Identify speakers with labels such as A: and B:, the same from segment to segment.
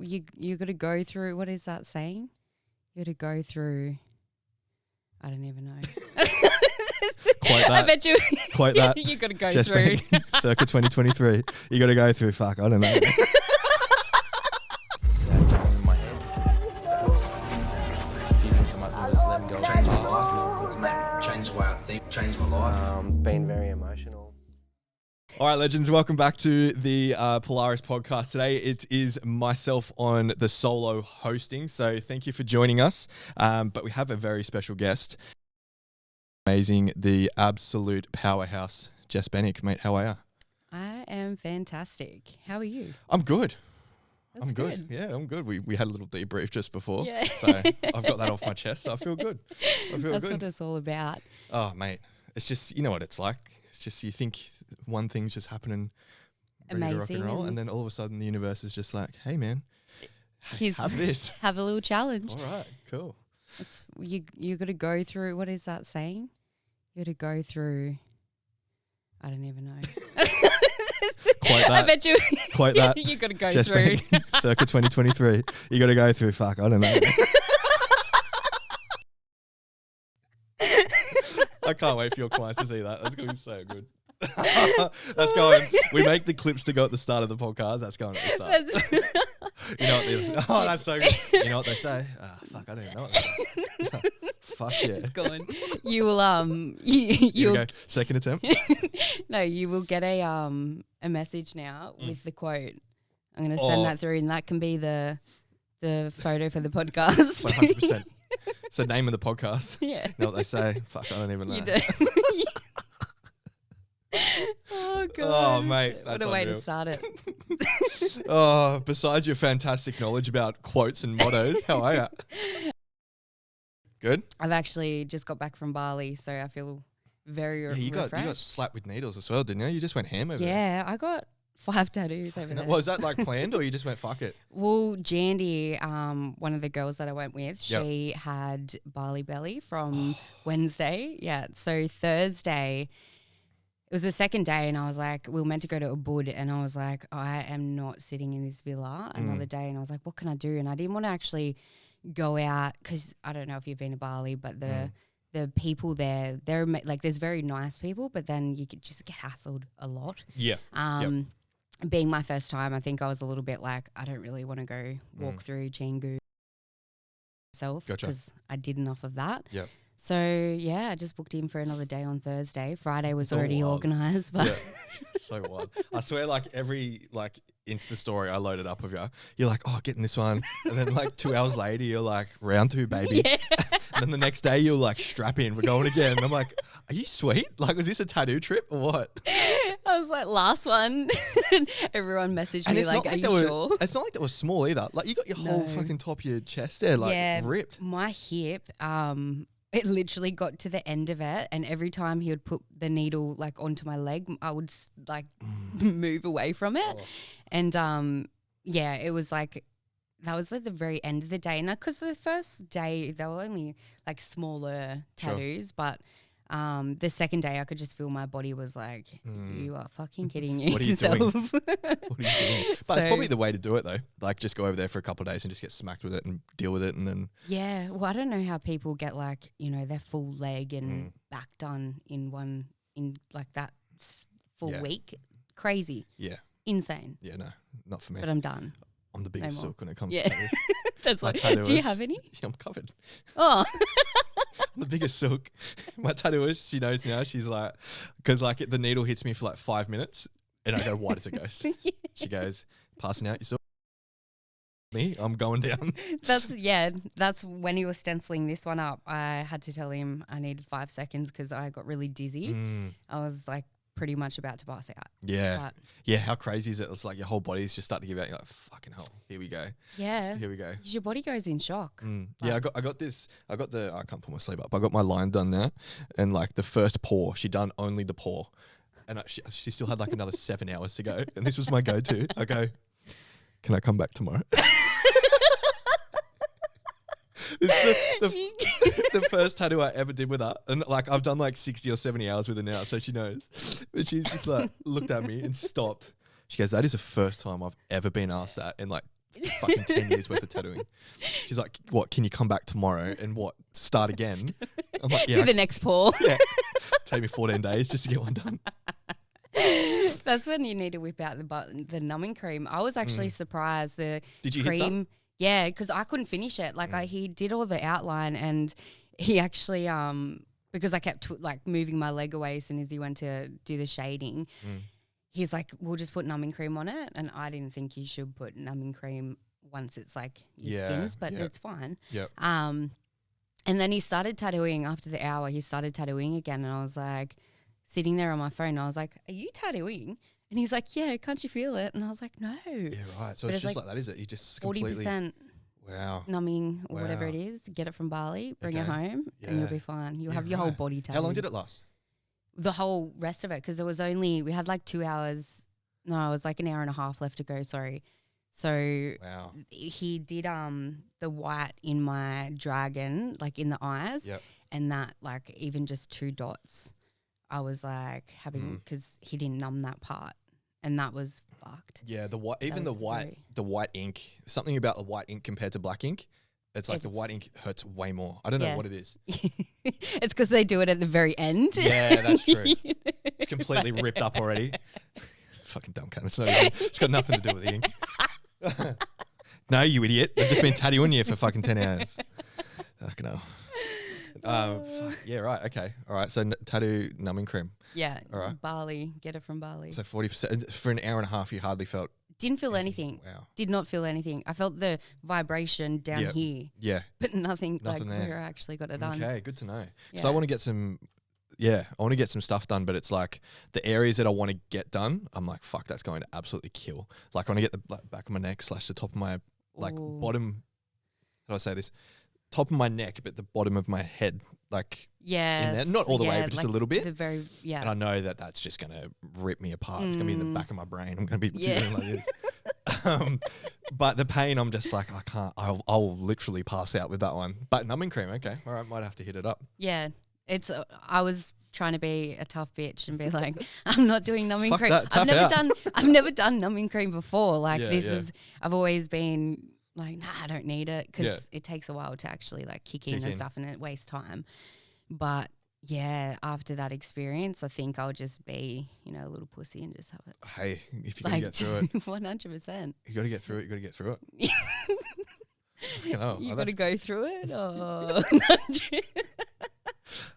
A: you got to go through. What is that saying? You got to go through. I don't even know.
B: Quote that.
A: I bet you.
B: Quote that.
A: You got to go
B: Jess
A: through.
B: Bennic, circa 2023. You got to go through. Fuck, I don't know.
C: Sad times in my head. That's feelings come up, just let them go. Change my life. Change the way I think. Change my life.
D: Been very emotional.
B: All right, legends, welcome back to the Polaris podcast. Today it is myself on the solo hosting, so thank you for joining us. But we have a very special guest. Amazing, the absolute powerhouse, Jess Bennic. Mate, how are you?
A: I am fantastic. How are you?
B: I'm good.
A: That's
B: I'm good. Yeah, I'm good. We had a little debrief just before,
A: Yeah.
B: so I've got that off my chest, so I feel good.
A: That's what it's all about.
B: Oh, mate, it's just, you know what it's like. It's just, you think one thing's just happening, ready to rock
A: Amazing,
B: and roll,
A: and-
B: and then all of a sudden the universe is just like, hey, man, have this.
A: Have a little challenge.
B: All right, cool.
A: You got to go through. What is that saying? You got to go through. I don't even know.
B: Quote that.
A: I bet you.
B: Quote that.
A: You got to go
B: Jess
A: through.
B: Bennic, circa 2023. You got to go through. Fuck, I don't know. I can't wait for your clients to see that. That's going to be so good. That's going. We make the clips to go at the start of the podcast. That's going at the start. You know what they say? Oh, that's so good. You know what they say? Fuck, I don't even know what they say. Fuck yeah.
A: It's gone. You will
B: Here
A: you
B: we go. Second attempt.
A: no, you will get a message now with the quote. I'm going to send that through, and that can be the photo for the podcast.
B: 100%. It's the name of the podcast.
A: Yeah.
B: You know what they say? Fuck, I don't even know.
A: You do. Oh god.
B: Oh, mate,
A: What
B: that's
A: a way to
B: unreal.
A: start it.
B: Oh, besides your fantastic knowledge about quotes and mottos, how are you? Good?
A: I've actually just got back from Bali, so I feel very
B: Yeah, you got
A: refreshed.
B: slapped with needles as well, didn't you? You just went ham over there.
A: Yeah, I got 5 tattoos over there.
B: Was that like planned or you just went fuck it?
A: Well, Jandy, one of the girls that I went with,
B: Yep.
A: she had Bali belly from Wednesday. Yeah, so Thursday, it was the second day, and I was like, we were meant to go to Ubud, and I was like, I am not sitting in this villa another day. And I was like, what can I do? And I didn't want to actually go out because I don't know if you've been to Bali, but the people there, they're like, there's very nice people, but then you could just get hassled a lot.
B: Yeah.
A: Being my first time, I think I was a little bit like, I don't really want to go walk through Chingu myself
B: Gotcha.
A: because I did enough of that.
B: Yep.
A: So, yeah, I just booked in for another day on Thursday. Friday was
B: So
A: already
B: wild.
A: organised, but
B: Yeah. So wild. I swear, like every like Insta story I loaded up of you, you're like, oh, getting this one. And then like 2 hours later, you're like, round 2, baby.
A: yeah.
B: And then the next day, you're like, strap in, we're going again. And I'm like, are you sweet? Like, was this a tattoo trip or what?
A: I was like, last one. Everyone messaged
B: And
A: me
B: it's
A: like,
B: not
A: are
B: like
A: you
B: they were.
A: sure?
B: It's not like they were small either. Like you got your whole
A: No.
B: fucking top of your chest there, like ripped.
A: My hip, it literally got to the end of it, and every time he would put the needle like onto my leg, I would like move away from it. And yeah, it was like that was like the very end of the day. Now, because the first day they were only like smaller
B: Sure.
A: tattoos, but the second day I could just feel my body was like, you are fucking kidding
B: What are you doing?
A: yourself.
B: What are you doing? But it's probably the way to do it though. Like just go over there for a couple of days and just get smacked with it and deal with it, and then
A: Yeah, well, I don't know how people get like, you know, their full leg and back done in like that full
B: Yeah.
A: week. Crazy.
B: yeah,
A: Insane.
B: yeah, no, not for me.
A: But I'm done.
B: I'm the biggest
A: more.
B: silk when it comes
A: Yeah.
B: to tattoos.
A: That's
B: My
A: like,
B: tattoo
A: do you
B: is-
A: have any?
B: Yeah, I'm covered.
A: Oh,
B: I'm the biggest silk. My tattooist, she knows now. She's like, because like the needle hits me for like 5 minutes, and I go, "White as a ghost." She goes, "Passing out, you saw me? I'm going down."
A: that's when he was stenciling this one up. I had to tell him I needed 5 seconds because I got really dizzy. I was like pretty much about to pass out.
B: Yeah,
A: But
B: yeah. How crazy is it? It's like your whole body's just starting to give out. You're like, "Fucking hell, here we go,
A: yeah,
B: here we go."
A: your body goes in shock.
B: Yeah, I got the I can't pull my sleeve up. I got my line done now, and like the first pour, she done only the pour, and she still had like another 7 hours to go, and this was my go-to. I go, "Can I come back tomorrow?" It's the first tattoo I ever did with her, and like I've done like 60 or 70 hours with her now, so she knows. But she's just like looked at me and stopped. She goes, "That is the first time I've ever been asked that in like fucking 10 years worth of tattooing. She's like, what, can you come back tomorrow and what, start again? I'm like, yeah.
A: To the next Paul.
B: Yeah. Take me 14 days just to get one done.
A: That's when you need to whip out the numbing cream. I was actually surprised. The
B: Did you
A: cream,
B: hit some?
A: yeah, because I couldn't finish it. Like he did all the outline, and he actually because I kept moving my leg away as soon as he went to do the shading. He's like, we'll just put numbing cream on it, and I didn't think you should put numbing cream once it's like your skins, but it's fine.
B: Yep.
A: And then he started tattooing after the hour. He started tattooing again, and I was like, sitting there on my phone, I was like, are you tattooing? And he's like, yeah, can't you feel it? And I was like, no.
B: Yeah, right. So
A: but
B: it's just like that, is it? You just
A: 40%
B: wow.
A: numbing or whatever it is. Get it from Bali, bring it home, and you'll be fine. You'll have your whole body tattooed.
B: How long did it last?
A: The whole rest of it, because there was only, we had like 2 hours. No, it was like an hour and a half left to go, sorry. So he did the white in my dragon, like in the eyes, and that like even just 2 dots. I was like having, because he didn't numb that part, and that was fucked.
B: Yeah, the white, even the white ink. Something about the white ink compared to black ink. It's like the white ink hurts way more. I don't know what it is.
A: It's because they do it at the very end.
B: Yeah, that's true. It's completely ripped up already. Fucking dumb cunt. It's got nothing to do with the ink. No, you idiot. They've just been tattooing you for fucking 10 hours. Fucking hell. Yeah, right. Okay. All right. So tattoo numbing cream.
A: Yeah.
B: All right.
A: Bali. Get it from Bali.
B: So 40% for an hour and a half. You hardly felt.
A: Didn't feel anything.
B: Wow.
A: Did not feel anything. I felt the vibration down here.
B: Yeah.
A: But nothing like
B: there.
A: where I actually got it done.
B: Okay. Good to know. Because
A: Yeah.
B: I want to get some. Yeah, I want to get some stuff done, but it's like the areas that I want to get done, I'm like, fuck, that's going to absolutely kill. Like I want to get the back of my neck / the top of my bottom. How do I say this? Top of my neck, but the bottom of my head, like in there. Not all the way, but just
A: like
B: a little bit.
A: The very
B: And I know that that's just going to rip me apart. It's going to be in the back of my brain. I'm going to be doing like this. But the pain, I'm just like, I can't. I'll literally pass out with that one. But numbing cream, okay, all right, might have to hit it up.
A: Yeah, it's. I was trying to be a tough bitch and be like, I'm not doing numbing
B: Fuck
A: cream.
B: that,
A: I've never done numbing cream before. Like this
B: yeah.
A: is. I've always been like, nah, I don't need it because it takes a while to actually like kick in and stuff, and it wastes time. But yeah, after that experience, I think I'll just be, a little pussy and just have it.
B: Hey, if you got to get through it.
A: 100%.
B: You got to get through it. You got to get through it.
A: You got to go through it. Oh,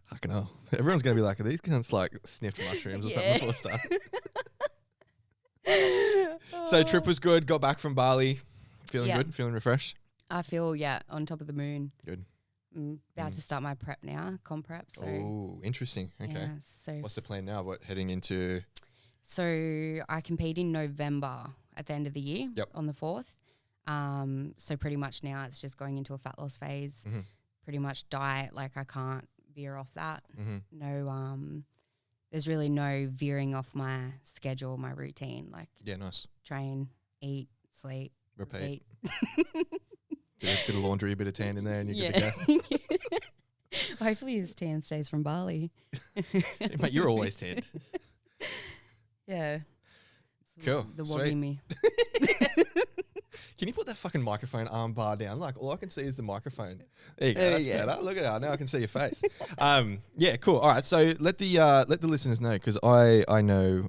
B: fucking hell. Everyone's going to be like, are these cunts like sniffed mushrooms or something before start? So trip was good. Got back from Bali. Feeling good? Feeling refreshed?
A: I feel, on top of the moon.
B: Good.
A: About to start my prep now, comp prep. So
B: oh, interesting. Okay.
A: Yeah, so
B: what's the plan now? What, heading into?
A: So I compete in November at the end of the year on the 4th. So pretty much now it's just going into a fat loss phase. Pretty much diet, like I can't veer off that. No, there's really no veering off my schedule, my routine. Like
B: nice.
A: Train, eat, sleep,
B: repeat. Bit of laundry, a bit of tan in there, and you're good to go.
A: Hopefully his tan stays from Bali.
B: Mate, you're always tanned.
A: Yeah.
B: Cool.
A: The wog in me.
B: Can you put that fucking microphone arm bar down? Like, all I can see is the microphone. There you go. That's better. Look at that. Now I can see your face. Yeah, cool. All right. So let the listeners know, because I know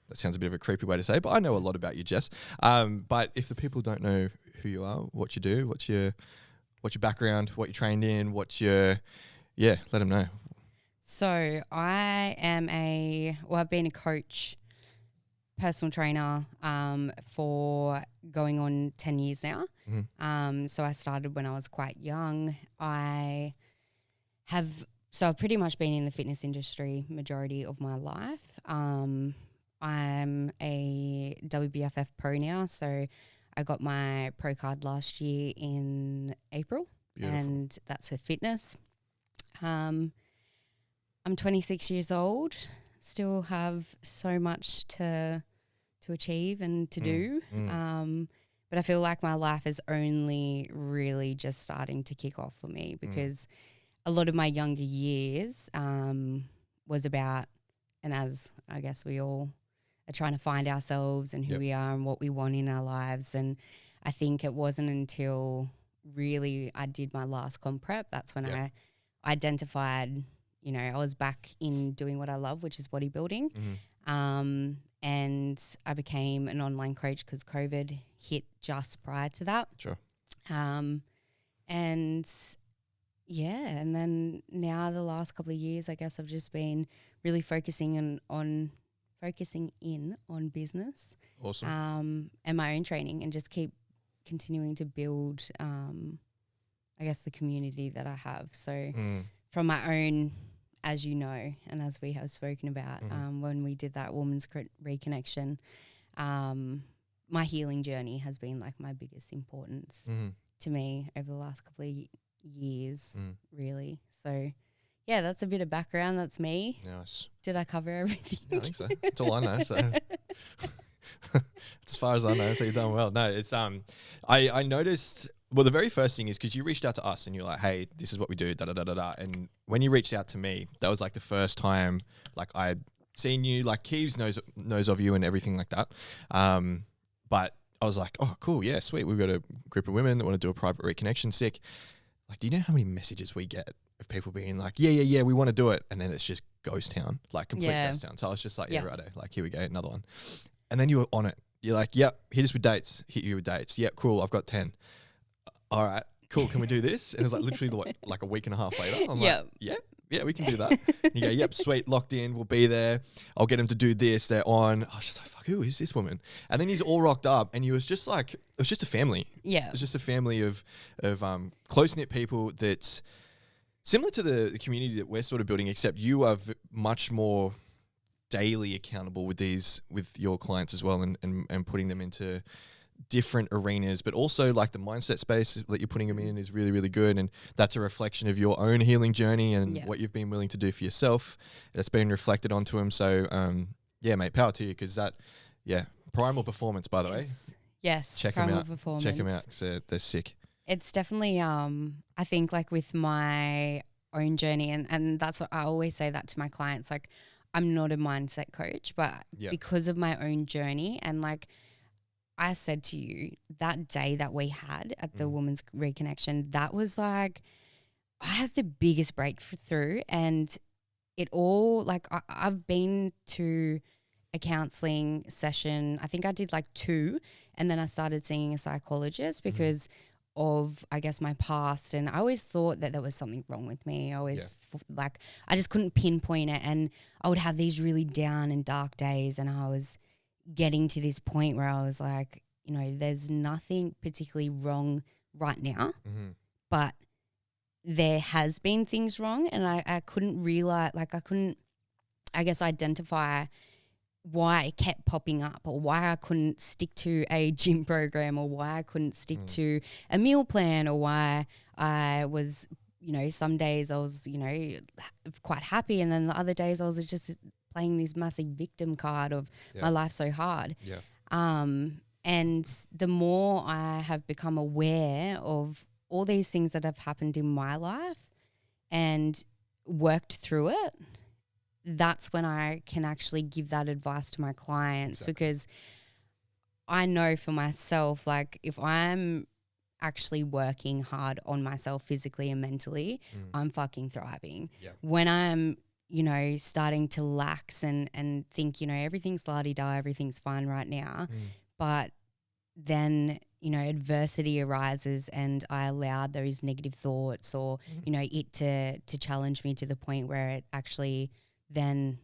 B: that sounds a bit of a creepy way to say, but I know a lot about you, Jess. But if the people don't know who you are, what you do, what's your background, what you trained in, let them know. So
A: I am I've been a coach, personal trainer for going on 10 years now. So I started when I was quite young. I've pretty much been in the fitness industry majority of my life. I'm a WBFF Pro now, so I got my Pro Card last year in April. Beautiful. And that's for fitness. I'm 26 years old, still have so much to achieve and to do. But I feel like my life is only really just starting to kick off for me, because a lot of my younger years was about, and as I guess we all are trying to find ourselves and who we are and what we want in our lives. And I think it wasn't until really I did my last comp prep, that's when I identified, I was back in doing what I love, which is bodybuilding. And I became an online coach because COVID hit just prior to that.
B: Sure.
A: And then now the last couple of years, I guess I've just been really focusing on business.
B: Awesome.
A: And my own training, and just keep continuing to build, I guess, the community that I have. So from my own, as you know, and as we have spoken about, when we did that woman's reconnection, my healing journey has been like my biggest importance to me over the last couple of years, really. So, yeah, that's a bit of background. That's me.
B: Nice.
A: Did I cover everything?
B: Yeah, I think so. That's all I know. So, as far as I know, so you've done well. No, it's I noticed. Well, the very first thing is because you reached out to us and you're like, "Hey, this is what we do." Da da da da da. And when you reached out to me, that was like the first time like I'd seen you. Like Keeves knows of you and everything like that. But I was like, "Oh, cool, yeah, sweet. We've got a group of women that want to do a private reconnection. Sick." Like, do you know how many messages we get of people being like, yeah, we want to do it, and then it's just ghost town, like complete ghost town. So I was just like, yeah, righto, like here we go, another one. And then you were on it. You're like, yep, hit us with dates. Hit you with dates. Yep, cool. I've got 10. All right, cool. Can we do this? And it was like literally like a week and a half later. I'm like, yeah, we can do that. And you go, yep, sweet, locked in. We'll be there. I'll get them to do this. They're on. I was just like, fuck, who is this woman? And then he's all rocked up, and he was just like, it was just a family.
A: Yeah,
B: it was just a family of close knit people that's similar to the community that we're sort of building, except you are much more daily accountable with your clients as well, and putting them into different arenas, but also like the mindset space that you're putting them in is really, really good. And that's a reflection of your own healing journey and what you've been willing to do for yourself. That's been reflected onto them. So, yeah, mate, power to you. Cause Primal Performance, by the way.
A: Yes.
B: Check them out. Check them out. Cause they're sick.
A: It's definitely, I think like with my own journey, and that's what I always say that to my clients, like I'm not a mindset coach, but because of my own journey, and like I said to you that day that we had at the women's reconnection, that was like, I had the biggest breakthrough, and it all like, I've been to a counseling session. I think I did like 2, and then I started seeing a psychologist because of, I guess, my past. And I always thought that there was something wrong with me. I always like, I just couldn't pinpoint it. And I would have these really down and dark days, and I was getting to this point where I was like, there's nothing particularly wrong right now, but there has been things wrong, and I couldn't realize, like I couldn't, I guess, identify why it kept popping up, or why I couldn't stick to a gym program, or why I couldn't stick to a meal plan, or why I was, some days I was, quite happy, and then the other days I was just playing this massive victim card of my life's so hard. And the more I have become aware of all these things that have happened in my life and worked through it, that's when I can actually give that advice to my clients, because I know for myself, like if I'm actually working hard on myself physically and mentally, I'm fucking thriving. When I'm, starting to lax and think, everything's la-di-da, everything's fine right now, but then, adversity arises and I allow those negative thoughts or, it to challenge me to the point where it actually then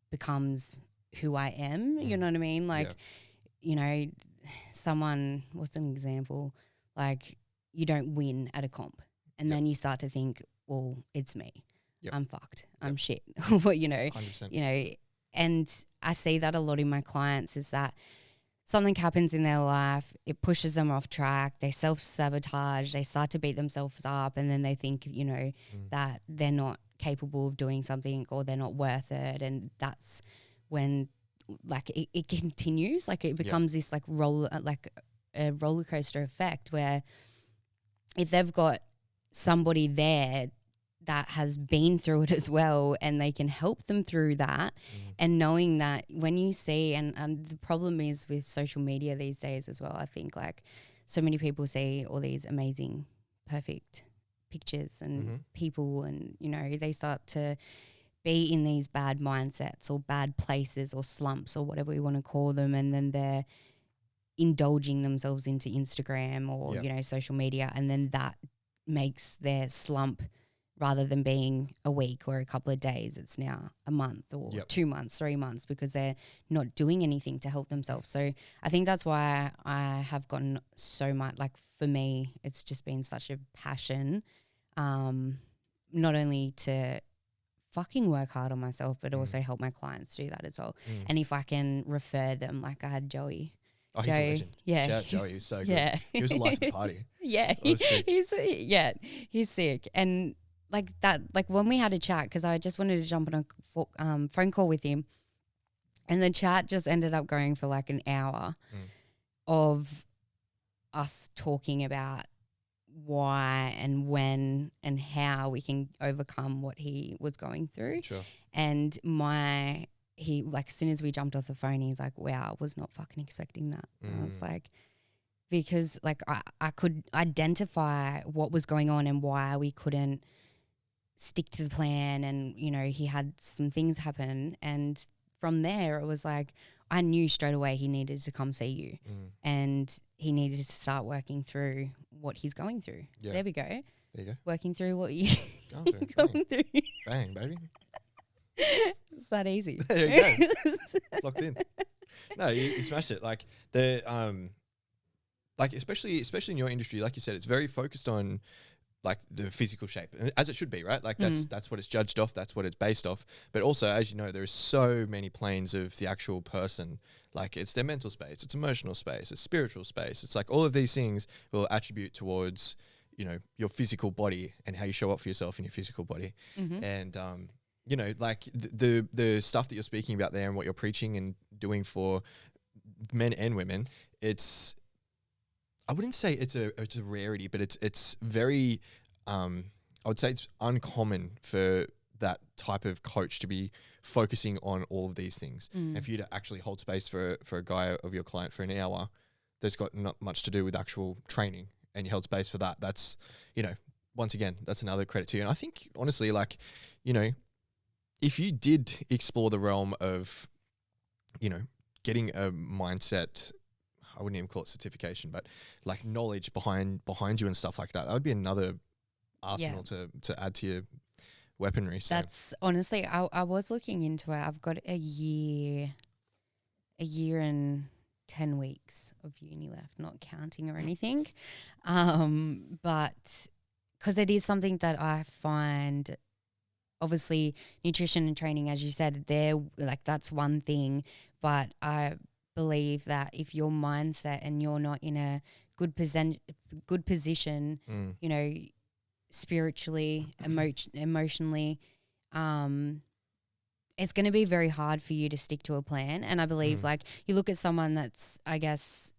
A: becomes who I am. You know what I mean? Like, someone, what's an example? Like you don't win at a comp and then you start to think, well, it's me. I'm fucked. I'm shit. Well, 100%. And I see that a lot in my clients is that something happens in their life, it pushes them off track, they self-sabotage, they start to beat themselves up, and then they think, that they're not capable of doing something or they're not worth it. And that's when like it continues, like it becomes this like a roller coaster effect where if they've got somebody there that has been through it as well and they can help them through that, and knowing that when you see, and the problem is with social media these days as well, I think like so many people see all these amazing, perfect pictures and people, and, you know, they start to be in these bad mindsets or bad places or slumps or whatever we want to call them, and then they're indulging themselves into Instagram or, you know, social media, and then that makes their slump, rather than being a week or a couple of days, it's now a month or 2 months, 3 months, because they're not doing anything to help themselves. So I think that's why I have gotten so much, like, for me, it's just been such a passion, not only to fucking work hard on myself, but also help my clients do that as well. And if I can refer them, like I had Joey.
B: Oh, he's a legend.
A: Yeah.
B: Shout out Joey. He's so good.
A: Yeah.
B: He was the life of the party.
A: Yeah. He's sick. And like that, like when we had a chat, because I just wanted to jump on a phone call with him, and the chat just ended up going for like an hour of us talking about why and when and how we can overcome what he was going through.
B: Sure.
A: And he, like, as soon as we jumped off the phone, he's like, wow, I was not fucking expecting that. And I was like, because like I could identify what was going on and why we couldn't stick to the plan, and, you know, he had some things happen, and from there it was like I knew straight away he needed to come see you, and he needed to start working through what he's going through.
B: Yeah.
A: There we go.
B: There you go.
A: Working through what you
B: Going
A: through.
B: Bang, baby.
A: It's that easy.
B: There you go. Locked in. No, you smashed it. Like like especially in your industry, like you said, it's very focused on like the physical shape, and as it should be, right? Like that's what it's judged off, that's what it's based off. But also, as you know, there is so many planes of the actual person. Like it's their mental space, it's emotional space, it's spiritual space. It's like all of these things will attribute towards, you know, your physical body and how you show up for yourself in your physical body. And you know, like the stuff that you're speaking about there and what you're preaching and doing for men and women, it's, I wouldn't say it's a rarity, but it's very, I would say it's uncommon for that type of coach to be focusing on all of these things. And for you to actually hold space for a guy of your client for an hour, that's got not much to do with actual training, and you held space for that. That's, you know, once again, that's another credit to you. And I think honestly, like, you know, if you did explore the realm of, you know, getting a mindset, I wouldn't even call it certification, but like knowledge behind you and stuff like that, that would be another arsenal to add to your weaponry. So
A: that's honestly, I was looking into it. I've got a year and 10 weeks of uni left, not counting or anything. But because it is something that I find, obviously nutrition and training, as you said, they're like, that's one thing, but I believe that if your mindset and you're not in a good position, you know, spiritually, emotionally, it's going to be very hard for you to stick to a plan. And I believe like you look at someone that's, I guess,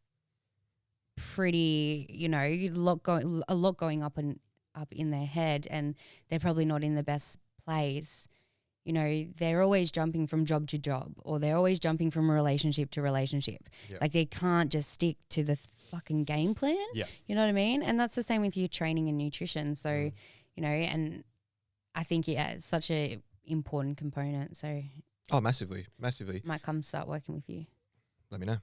A: pretty, you know, a lot going up in their head, and they're probably not in the best place. You know, they're always jumping from job to job, or they're always jumping from relationship to relationship. Yep. Like they can't just stick to the fucking game plan.
B: Yeah.
A: You know what I mean? And that's the same with your training and nutrition. So, you know, and I think, yeah, it's such a important component. So
B: massively.
A: Might come start working with you.
B: Let me know.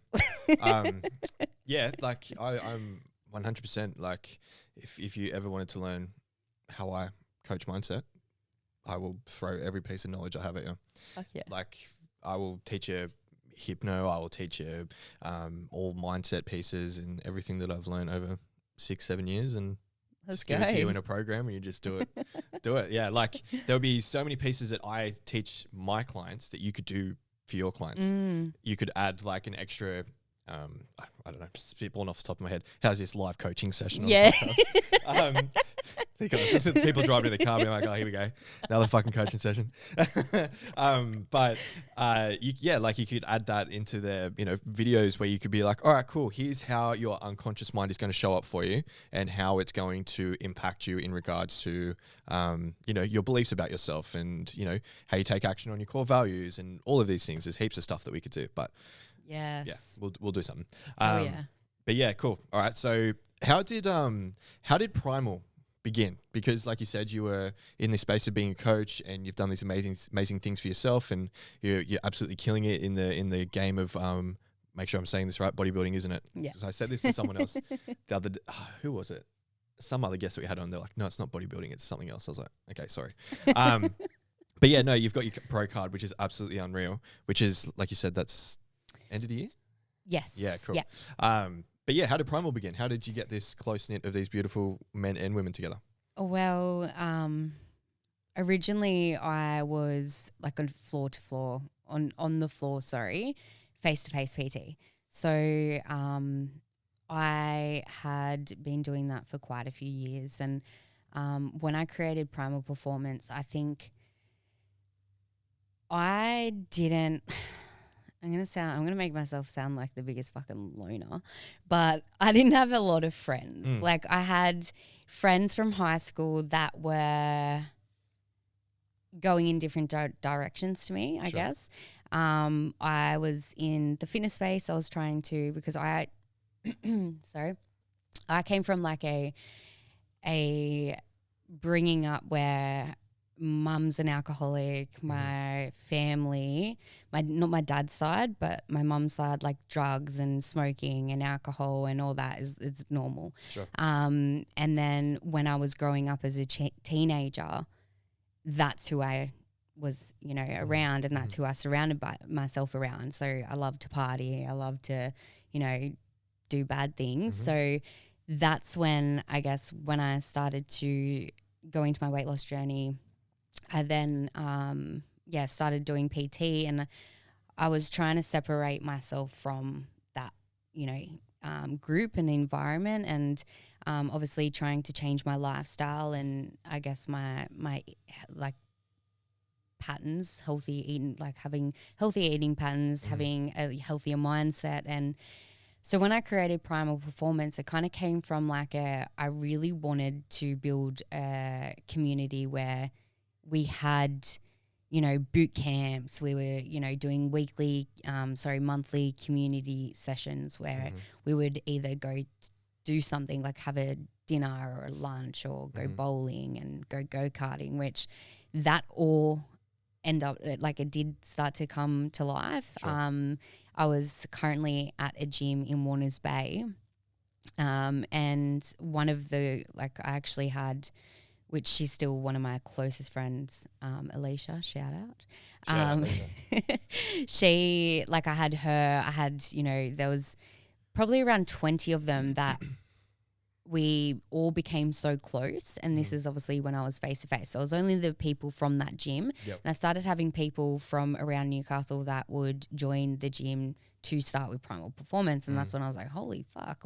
B: Yeah, like I'm 100% like, if you ever wanted to learn how I coach mindset, I will throw every piece of knowledge I have at you.
A: Fuck yeah.
B: Like I will teach you hypno, I will teach you all mindset pieces and everything that I've learned over 6-7 years, and just give it to you in a program and you just do it. Do it. Yeah. Like there'll be so many pieces that I teach my clients that you could do for your clients. You could add like an extra, I don't know, spitballing off the top of my head. How's this live coaching session?
A: Yeah.
B: People driving in the car being like, oh, here we go. Another fucking coaching session. But like you could add that into their, you know, videos where you could be like, all right, cool. Here's how your unconscious mind is going to show up for you and how it's going to impact you in regards to, you know, your beliefs about yourself and, you know, how you take action on your core values and all of these things. There's heaps of stuff that we could do, but
A: yes.
B: yeah, we'll do something.
A: Oh yeah.
B: But yeah, cool. All right. So how did Primal begin? Because like you said, you were in this space of being a coach, and you've done these amazing things for yourself, and you're absolutely killing it in the game of make sure I'm saying this right, bodybuilding, isn't it?
A: Yeah.
B: So I said this to someone else the other day. Who was it? Some other guest that we had on. They're like, no, it's not bodybuilding, it's something else. I was like, okay, sorry. But yeah, no, you've got your pro card, which is absolutely unreal, which is, like you said, that's end of the year?
A: Yes.
B: Yeah, cool.
A: Yeah.
B: But yeah, how did Primal begin? How did you get this close knit of these beautiful men and women together?
A: Well, originally I was like on floor to floor, on the floor, face to face PT. So I had been doing that for quite a few years, and when I created Primal Performance, I think I didn't. I'm gonna make myself sound like the biggest fucking loner, but I didn't have a lot of friends. Like, I had friends from high school that were going in different directions to me, I guess. I was in the fitness space. I was trying to, because I came from like a bringing up where mum's an alcoholic, my family, not my dad's side, but my mum's side, like drugs and smoking and alcohol and all that is normal.
B: Sure.
A: And then when I was growing up as a teenager, that's who I was, around, and that's who I surrounded myself around. So I love to party. I love to, do bad things. So that's when, I guess, when I started to go into my weight loss journey, I then, started doing PT, and I was trying to separate myself from that, group and environment, and obviously trying to change my lifestyle and I guess my like patterns, having healthy eating patterns, having a healthier mindset. And so when I created Primal Performance, it kind of came from I really wanted to build a community where we had, boot camps. We were, doing monthly community sessions where we would either go do something like have a dinner or a lunch, or go bowling and go go-karting, which that all end up, it did start to come to life. Sure. I was currently at a gym in Warners Bay, and one of the, I actually had, which she's still one of my closest friends, Alicia, shout out. She, I had, there was probably around 20 of them that we all became so close. And this is obviously when I was face to face. So it was only the people from that gym. Yep. And I started having people from around Newcastle that would join the gym to start with Primal Performance. And that's when I was like, holy fuck,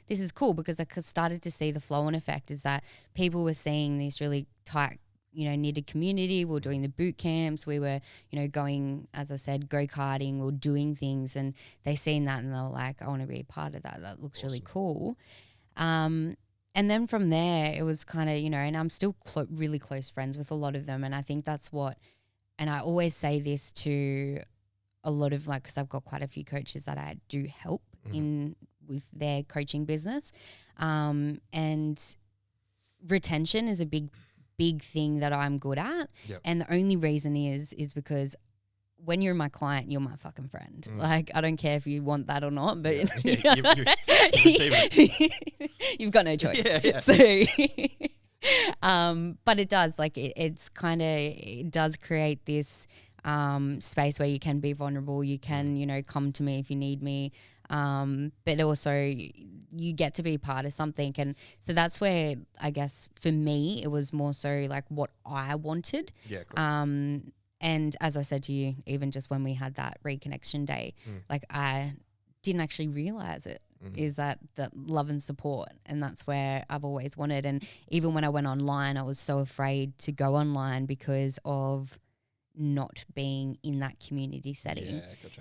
A: this is cool, because I started to see the flow and effect is that people were seeing this really tight, knitted community. We were doing the boot camps. We were, going, as I said, go-karting. We were doing things, and they seen that and they were like, I want to be a part of that. That looks awesome. Really cool. And then from there, it was kind of, and I'm still really close friends with a lot of them. And I think that's what, and I always say this to a lot of because I've got quite a few coaches that I do help in with their coaching business. And retention is a big thing that I'm good at. Yep. And the only reason is because when you're my client, you're my fucking friend. I don't care if you want that or not, but you've got no choice. Yeah. So, but it does, it's kind of, it does create this space where you can be vulnerable. You can, come to me if you need me. But also you get to be part of something. And so that's where, I guess for me, it was more so what I wanted. Yeah. Cool. And as I said to you, even just when we had that reconnection day, I didn't actually realize it, is that love and support. And that's where I've always wanted. And even when I went online, I was so afraid to go online because of not being in that community setting. Yeah, gotcha.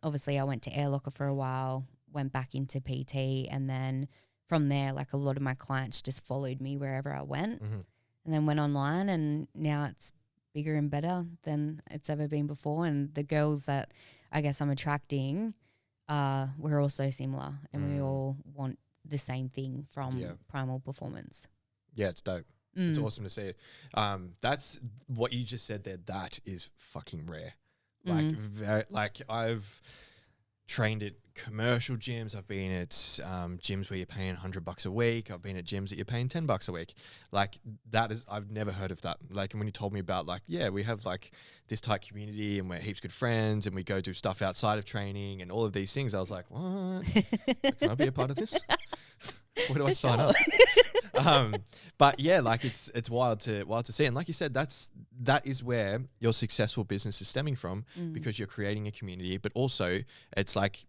A: Obviously, I went to Air Locker for a while, went back into PT, and then from there, a lot of my clients just followed me wherever I went, and then went online, and now it's bigger and better than it's ever been before. And the girls that I guess I'm attracting we're all so similar and we all want the same thing from Primal Performance.
B: Yeah, it's dope. It's awesome to see. That's what you just said there. That is fucking rare. Like I've trained at commercial gyms. I've been at gyms where you're paying $100 a week. I've been at gyms that you're paying $10 a week. Like that is, I've never heard of that. Like, and when you told me about like, yeah, we have like this tight community and we're heaps good friends and we go do stuff outside of training and all of these things, I was like, what? Can I be a part of this? Where do I sign up? But yeah, like it's wild to see. And like you said, that is where your successful business is stemming from, because you're creating a community, but also it's like,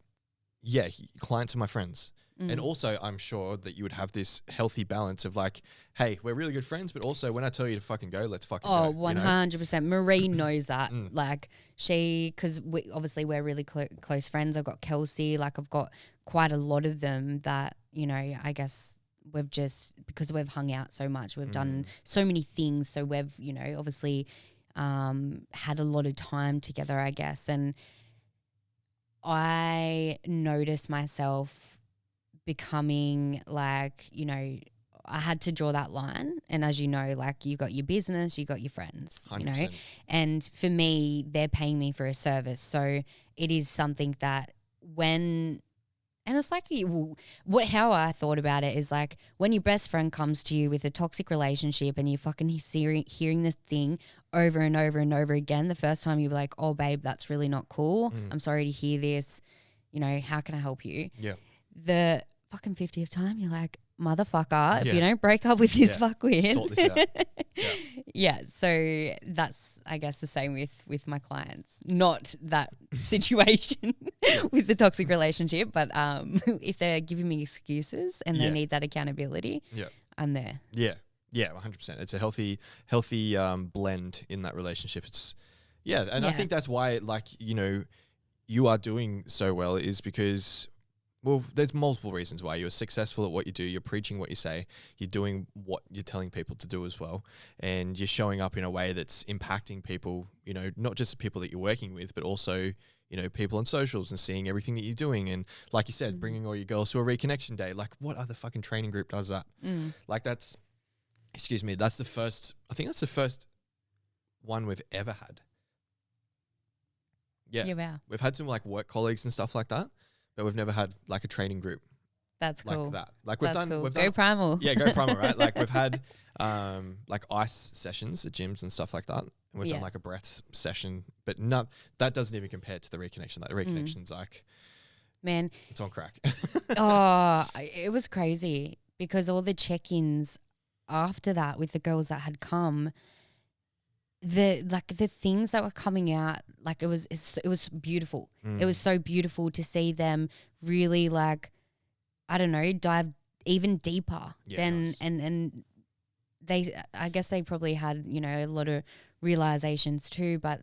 B: yeah, clients are my friends. And also I'm sure that you would have this healthy balance of like, hey, we're really good friends, but also when I tell you to fucking go, let's fucking go.
A: 100%. Marie knows that. Like because obviously we're really close friends. I've got Kelsey, like I've got quite a lot of them that, you know, I guess we've just, because we've hung out so much, we've done so many things. So we've, you know, obviously had a lot of time together, I guess. And I noticed myself becoming like, you know, I had to draw that line. And as you know, like you got your business, you got your friends,
B: 100%.
A: you know, and for me, they're paying me for a service. So it is something that and it's like how I thought about it is like when your best friend comes to you with a toxic relationship and you're fucking hearing this thing over and over and over again, the first time you're like, oh, babe, that's really not cool. I'm sorry to hear this. You know, how can I help you?
B: Yeah.
A: The fucking 50th time, you're like, motherfucker, if you don't break up with this fuckwit.
B: Sort this out.
A: Yeah, so that's, I guess, the same with my clients. Not that situation with the toxic relationship, but if they're giving me excuses and they need that accountability, I'm there.
B: Yeah, 100%. It's a healthy blend in that relationship. It's I think that's why, like, you know, you are doing so well is because, well, there's multiple reasons why you're successful at what you do. You're preaching what you say. You're doing what you're telling people to do as well. And you're showing up in a way that's impacting people, you know, not just the people that you're working with, but also, you know, people on socials and seeing everything that you're doing. And like you said, bringing all your girls to a reconnection day. Like, what other fucking training group does that? Like that's the first, I think that's the first one we've ever had. Yeah.
A: Wow.
B: We've had some like work colleagues and stuff like that, but we've never had like a training group.
A: That's cool.
B: Like that. Like we've done.
A: Cool. Go Primal.
B: Yeah, go Primal, right? Like we've had like ice sessions at gyms and stuff like that. And we've done like a breath session, but that doesn't even compare to the reconnection. Like the reconnection's like,
A: man,
B: it's on crack.
A: It was crazy because all the check-ins after that with the girls that had come, the things that were coming out, like it was beautiful. It was so beautiful to see them really, like, I don't know, dive even deeper than and they, I guess they probably had, you know, a lot of realizations too, but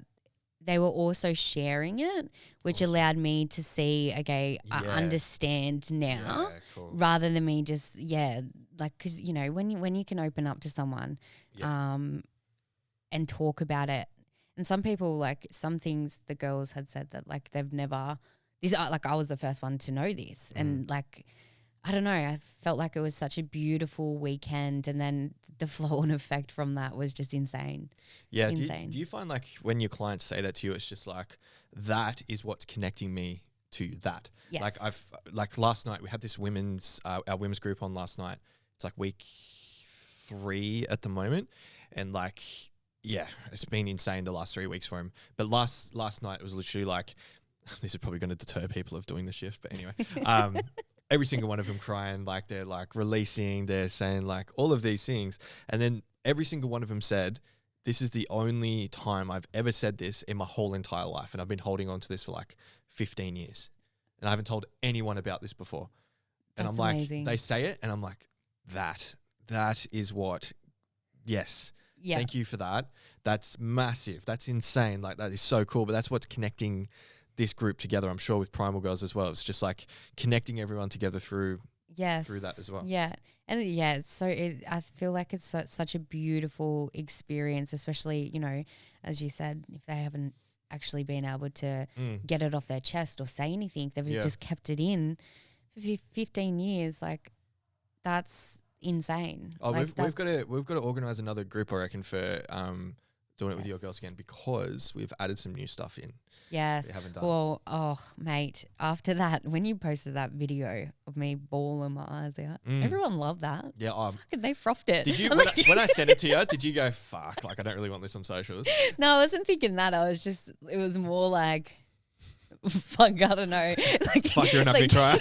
A: they were also sharing it, which allowed me to see, okay, I understand now, rather than me just like, because, you know, when you can open up to someone and talk about it. And some people, like, some things the girls had said that, like, they've never, like, I was the first one to know this. And, like, I don't know, I felt like it was such a beautiful weekend, and then the flow-on effect from that was just insane. Yeah.
B: Insane. Do you find, like, when your clients say that to you, it's just like, that is what's connecting me to that?
A: Yes.
B: Like last night, we had this our women's group on last night. It's like week 3 at the moment. And, like, yeah, it's been insane the last 3 weeks for him. But last night it was literally like, this is probably going to deter people of doing the shift, but anyway, every single one of them crying, like they're like releasing, they're saying like all of these things. And then every single one of them said, this is the only time I've ever said this in my whole entire life. And I've been holding on to this for like 15 years. And I haven't told anyone about this before. And
A: That's
B: I'm like,
A: amazing.
B: They say it and I'm like, that is what, yes. Yeah. Thank you for that. That's massive. That's insane. Like, that is so cool. But that's what's connecting this group together, I'm sure, with Primal Girls as well. It's just like connecting everyone together through that as well.
A: Yeah. And I feel like it's such a beautiful experience, especially, you know, as you said, if they haven't actually been able to get it off their chest or say anything. They've just kept it in for 15 years. Like, that's insane.
B: Oh,
A: like
B: we've got to organise another group, I reckon, for doing it with your girls again, because we've added some new stuff in.
A: Yes.
B: We haven't done.
A: Well, oh, mate, after that, when you posted that video of me bawling my eyes out, everyone loved that.
B: Yeah.
A: Fucking, they frothed it.
B: Did you, when I sent it to you, did you go, fuck, like, I don't really want this on socials?
A: No, I wasn't thinking that. It was more like, fuck, I don't know. Like,
B: fuck, you're an ugly crier.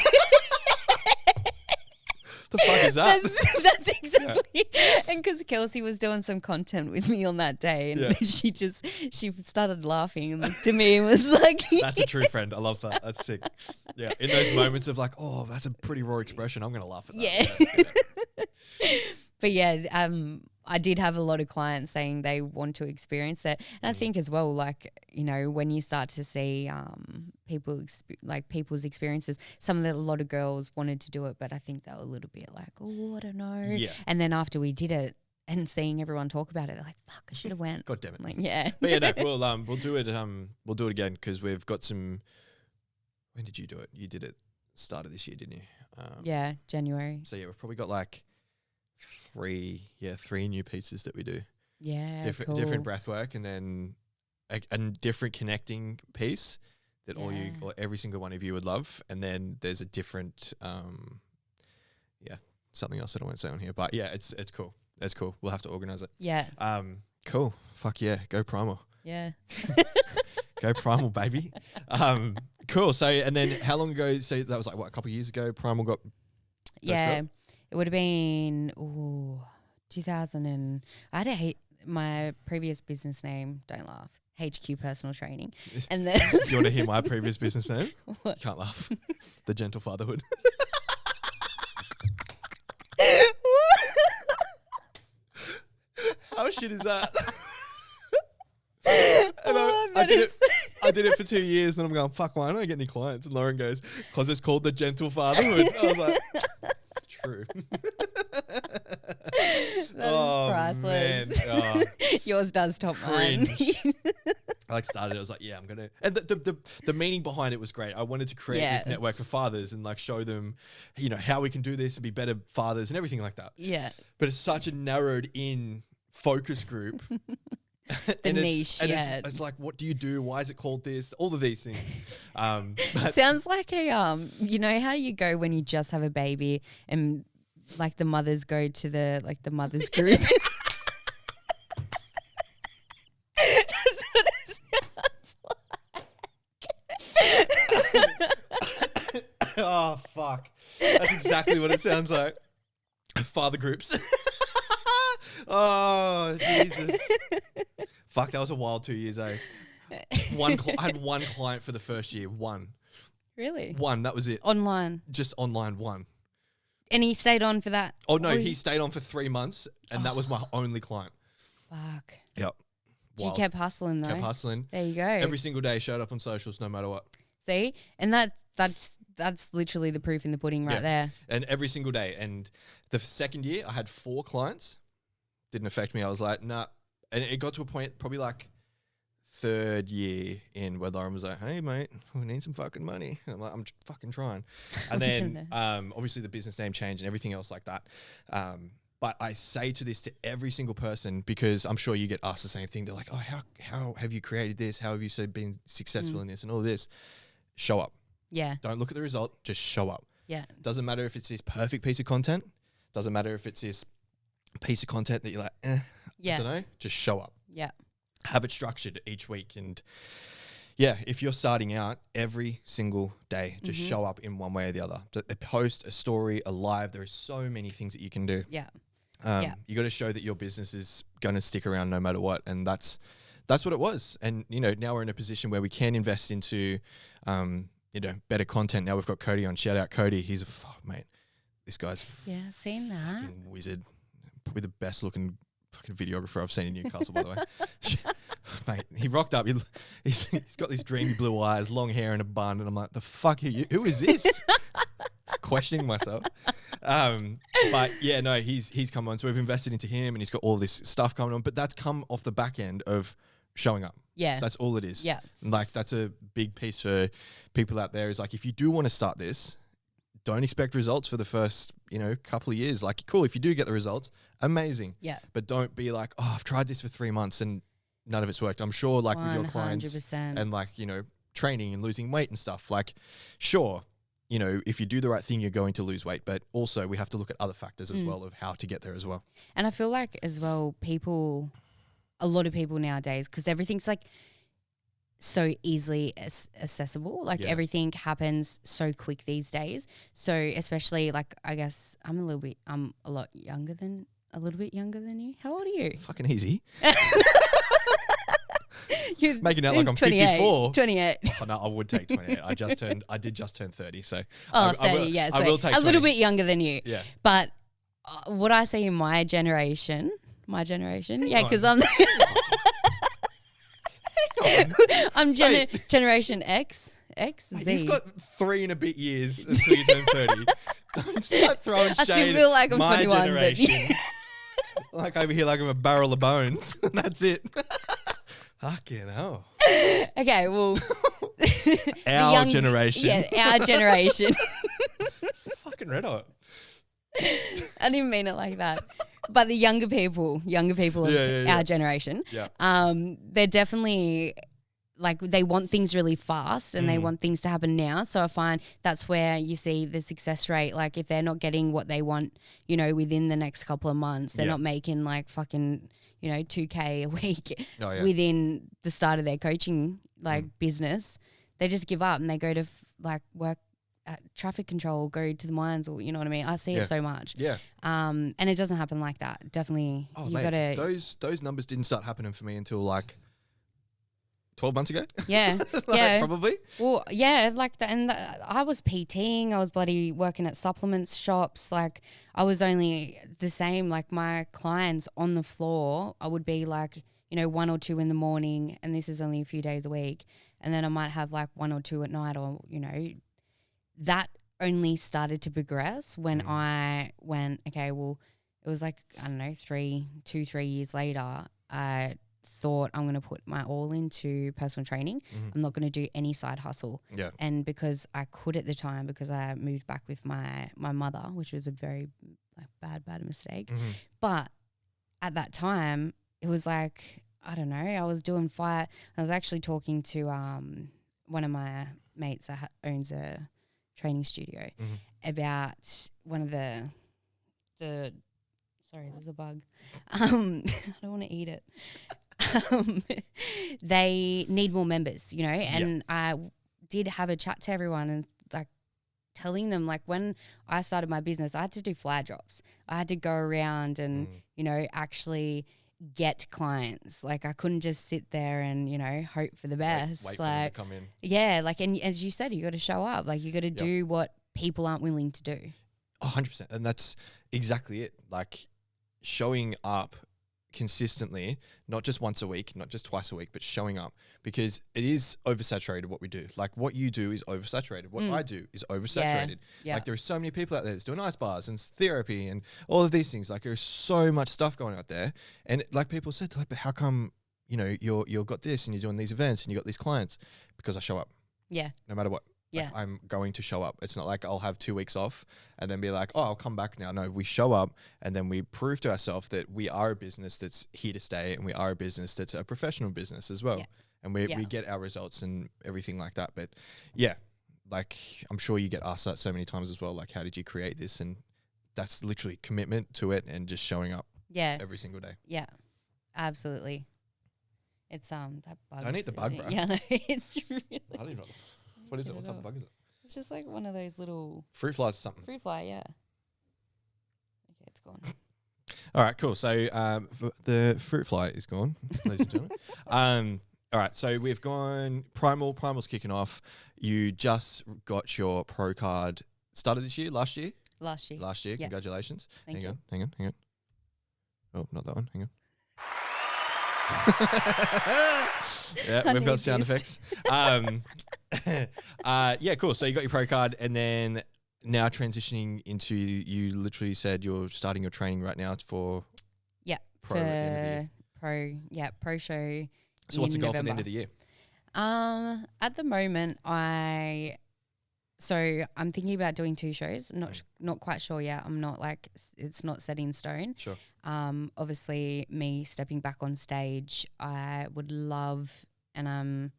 B: The fuck is that?
A: That's exactly. And because Kelsey was doing some content with me on that day, and she started laughing and looked at me and was like,
B: "That's a true friend. I love that. That's sick." Yeah, in those moments of like, "Oh, that's a pretty raw expression. I'm gonna laugh at that."
A: Yeah. But yeah, I did have a lot of clients saying they want to experience it, and I think as well, like, you know, when you start to see people's experiences, a lot of girls wanted to do it, but I think they were a little bit like, oh, I don't know.
B: Yeah.
A: And then after we did it and seeing everyone talk about it, they're like, fuck, I should have went.
B: God damn it.
A: Like, yeah.
B: But yeah, no, we'll do it. We'll do it again because we've got some. When did you do it? You did it start of this year, didn't you?
A: Yeah, January.
B: So yeah, we've probably got like three new pieces that we do.
A: Yeah,
B: different breath work, and then a different connecting piece that or every single one of you would love, and then there's a different something else that I won't say on here, but yeah, it's cool. It's cool. We'll have to organize it.
A: Yeah.
B: Cool. Fuck yeah. Go Primal.
A: Yeah.
B: Go Primal, baby. Cool. So, and then how long ago? So that was like, what, a couple of years ago, Primal got.
A: Yeah. It would have been 2000 and I had my previous business name. Don't laugh. HQ Personal Training. And then
B: do you want to hear my previous business name?
A: What?
B: You can't laugh. The Gentle Fatherhood. How shit is that? And I did it for 2 years, and I'm going, fuck, why don't I get any clients? And Lauren goes, because it's called the Gentle Fatherhood. I was like, true.
A: That is priceless.
B: Man.
A: Yours does top mine.
B: I started it. I was like, yeah, I'm gonna. And the meaning behind it was great. I wanted to create this network for fathers and like show them, how we can do this to be better fathers and everything like that.
A: Yeah.
B: But it's such a narrowed in focus group.
A: The niche.
B: It's like, what do you do? Why is it called this? All of these things.
A: Sounds like a you know how you go when you just have a baby and like the mothers go to the mothers group. That's what it sounds like.
B: Oh fuck! That's exactly what it sounds like. Father groups. Oh Jesus! Fuck, that was a wild 2 years, eh? I had one client for the first year. One.
A: Really?
B: One. That was it.
A: Online.
B: Just online. One.
A: And he stayed on for that?
B: Oh no, he stayed on for 3 months, and that was my only client.
A: Fuck.
B: Yep.
A: You kept hustling though.
B: Kept hustling.
A: There you go.
B: Every single day, showed up on socials, no matter what.
A: See, and that's literally the proof in the pudding right there.
B: And every single day. And the second year, I had 4 clients. Didn't affect me. I was like, nah. And it got to a point, probably like 3rd year in, where Lauren was like, hey, mate, we need some fucking money. And I'm like, I'm fucking trying. And then obviously the business name changed and everything else like that. But I say to every single person, because I'm sure you get asked the same thing. They're like, oh, how have you created this? How have you been successful in this and all this? Show up. Yeah. Don't look at the result. Just show up. Yeah. Doesn't matter if it's this perfect piece of content. Doesn't matter if it's this piece of content that you're like, I don't know. Just show up. Yeah. Have it structured each week. And yeah, if you're starting out, every single day, just show up in one way or the other. A post, a story, a live. There are so many things that you can do. Yeah. You got to show that your business is going to stick around no matter what. And that's what it was. And, now we're in a position where we can invest into, better content. Now we've got Cody on. Shout out Cody. He's mate. This guy's
A: seen that
B: wizard. Probably the best looking fucking videographer I've seen in Newcastle, by the way. Mate, he rocked up. He's got these dreamy blue eyes, long hair and a bun. And I'm like, the fuck are you? Who is this? Questioning myself. But yeah, no, he's come on. So we've invested into him and he's got all this stuff coming on. But that's come off the back end of showing up.
A: Yeah.
B: That's all it is.
A: Yeah.
B: Like that's a big piece for people out there is like, if you do want to start this, don't expect results for the first, couple of years. Like, cool, if you do get the results, amazing.
A: Yeah.
B: But don't be like, oh, I've tried this for 3 months and none of it's worked. I'm sure like with your clients
A: 100%.
B: and like, training and losing weight and stuff, like, sure, if you do the right thing, you're going to lose weight. But also we have to look at other factors as well of how to get there as well.
A: And I feel like as well, a lot of people nowadays, because everything's like so easily accessible, like everything happens so quick these days. So especially like, I guess I'm a little bit younger than you. How old are you?
B: Fucking easy.
A: You're
B: making out like I'm
A: 28,
B: 54.
A: 28.
B: Oh, no, I would take 28. I did just turn 30. So
A: 30, yeah. So
B: I will take
A: a
B: 20.
A: little bit younger than you.
B: Yeah.
A: But what I see in my generation, yeah, because I'm Generation X, Z.
B: You've got 3 and a bit years until you turn 30. Don't start throwing shade.
A: I still feel like I'm
B: my
A: 21.
B: Generation. Like over here, like I'm a barrel of bones. That's it. Fucking hell.
A: Okay, well.
B: Our generation.
A: Yeah, our generation.
B: Fucking red hot.
A: I didn't mean it like that. But the younger people of our generation, they're definitely like they want things really fast and they want things to happen now. So I find that's where you see the success rate. Like if they're not getting what they want, within the next couple of months, they're not making like fucking, $2,000 a week within the start of their coaching business. They just give up and they go to work at traffic control, go to the mines, or you know what I mean. I see it so much.
B: Yeah.
A: And it doesn't happen like that. Definitely, you gotta.
B: Those numbers didn't start happening for me until like 12 months ago.
A: Yeah, yeah,
B: probably.
A: Well, yeah, like that. And I was PTing. I was bloody working at supplements shops. Like I was only the same. Like my clients on the floor, I would be like 1 or 2 in the morning, and this is only a few days a week, and then I might have like 1 or 2 at night, or that only started to progress when I went, okay, well, it was like, I don't know, 3 years later, I thought I'm going to put my all into personal training. I'm not going to do any side hustle.
B: Yeah.
A: And because I could at the time, because I moved back with my mother, which was a very bad mistake. But at that time, it was like, I don't know, I was doing fire. I was actually talking to one of my mates that owns a training studio about one of the sorry, there's a bug. I don't want to eat it. They need more members, and I did have a chat to everyone and like telling them, like, when I started my business, I had to do flyer drops. I had to go around and, actually get clients. Like I couldn't just sit there and, hope for the best.
B: Wait for them to come in.
A: Yeah. Like, and as you said, you got to show up. Like you got to do what people aren't willing to do.
B: 100%. And that's exactly it. Like showing up consistently, not just once a week, not just twice a week, but showing up, because it is oversaturated what we do. Like what you do is oversaturated. What I do is oversaturated.
A: Yeah.
B: Like there are so many people out there that's doing ice bars and therapy and all of these things. Like there's so much stuff going out there. And like people said, like, but how come, you've got this and you're doing these events and you got these clients? Because I show up.
A: Yeah.
B: No matter what.
A: Yeah.
B: Like I'm going to show up. It's not like I'll have 2 weeks off and then be like, oh, I'll come back now. No, we show up and then we prove to ourselves that we are a business that's here to stay and we are a business that's a professional business as well.
A: Yeah.
B: And we get our results and everything like that. But yeah, like I'm sure you get asked that so many times as well. Like, how did you create this? And that's literally commitment to it and just showing up every single day.
A: Yeah, absolutely. It's that bug.
B: Don't eat the bug, bro.
A: Yeah, no, it's really.
B: I don't even know. What is it? What type of bug is it?
A: It's just like one of those little
B: fruit flies or something.
A: Fruit fly, yeah. Okay, it's gone.
B: All right, cool. So the fruit fly is gone, ladies and gentlemen. All right, so we've gone Primal. Primal's kicking off. You just got your pro card started this year, last year?
A: Last year.
B: Last year.
A: Yep.
B: Congratulations.
A: Thank you.
B: Hang on. Oh, not that one. Hang on. Yeah, we've got sound effects. Yeah, cool. So you got your pro card, and then now transitioning into, you literally said you're starting your training right now for pro at the end of the year.
A: Pro show
B: So what's the
A: in
B: goal for the
A: November.
B: end of the year?
A: At the moment, I'm thinking about doing 2 shows. Not quite sure yet. I'm not like, it's not set in stone.
B: Sure.
A: Obviously, me stepping back on stage, I would love, and I'm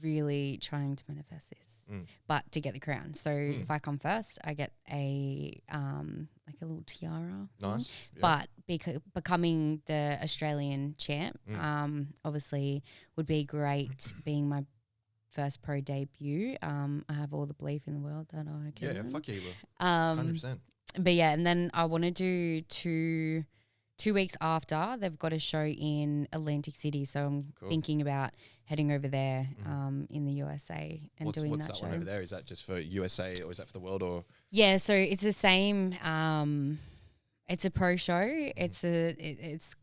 A: really trying to manifest this, but to get the crown. So if I come first, I get a like a little tiara.
B: Nice. Yeah.
A: But becoming the Australian champ, obviously would be great. Being my first pro debut, I have all the belief in the world that I can.
B: Yeah, fuck yeah, you will. 100%.
A: But yeah, and then I want to do 2 weeks after, they've got a show in Atlantic City. So I'm thinking about heading over there in the USA and doing
B: what's
A: that
B: that
A: show.
B: one over there? Is that just for USA or is that for the world? Or
A: Yeah, so it's the same. It's a pro show. It's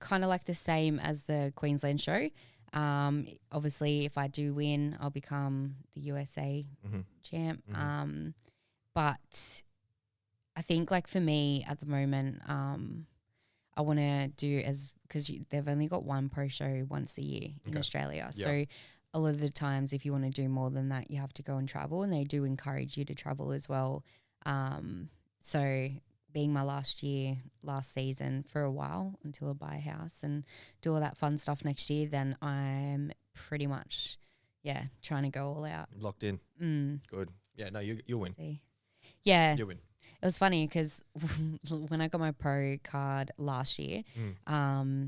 A: kind of like the same as the Queensland show. Obviously, if I do win, I'll become the USA champ. But I think like for me at the moment, I want to do because they've only got one pro show once a year in Australia.
B: Yeah.
A: So a lot of the times if you want to do more than that, you have to go and travel, and they do encourage you to travel as well. So being my last season for a while until I buy a house and do all that fun stuff next year, then I'm pretty much, trying to go all out.
B: locked in. Good. Yeah, no, you'll win.
A: See. Yeah.
B: You'll win.
A: It was funny because when I got my pro card last year, I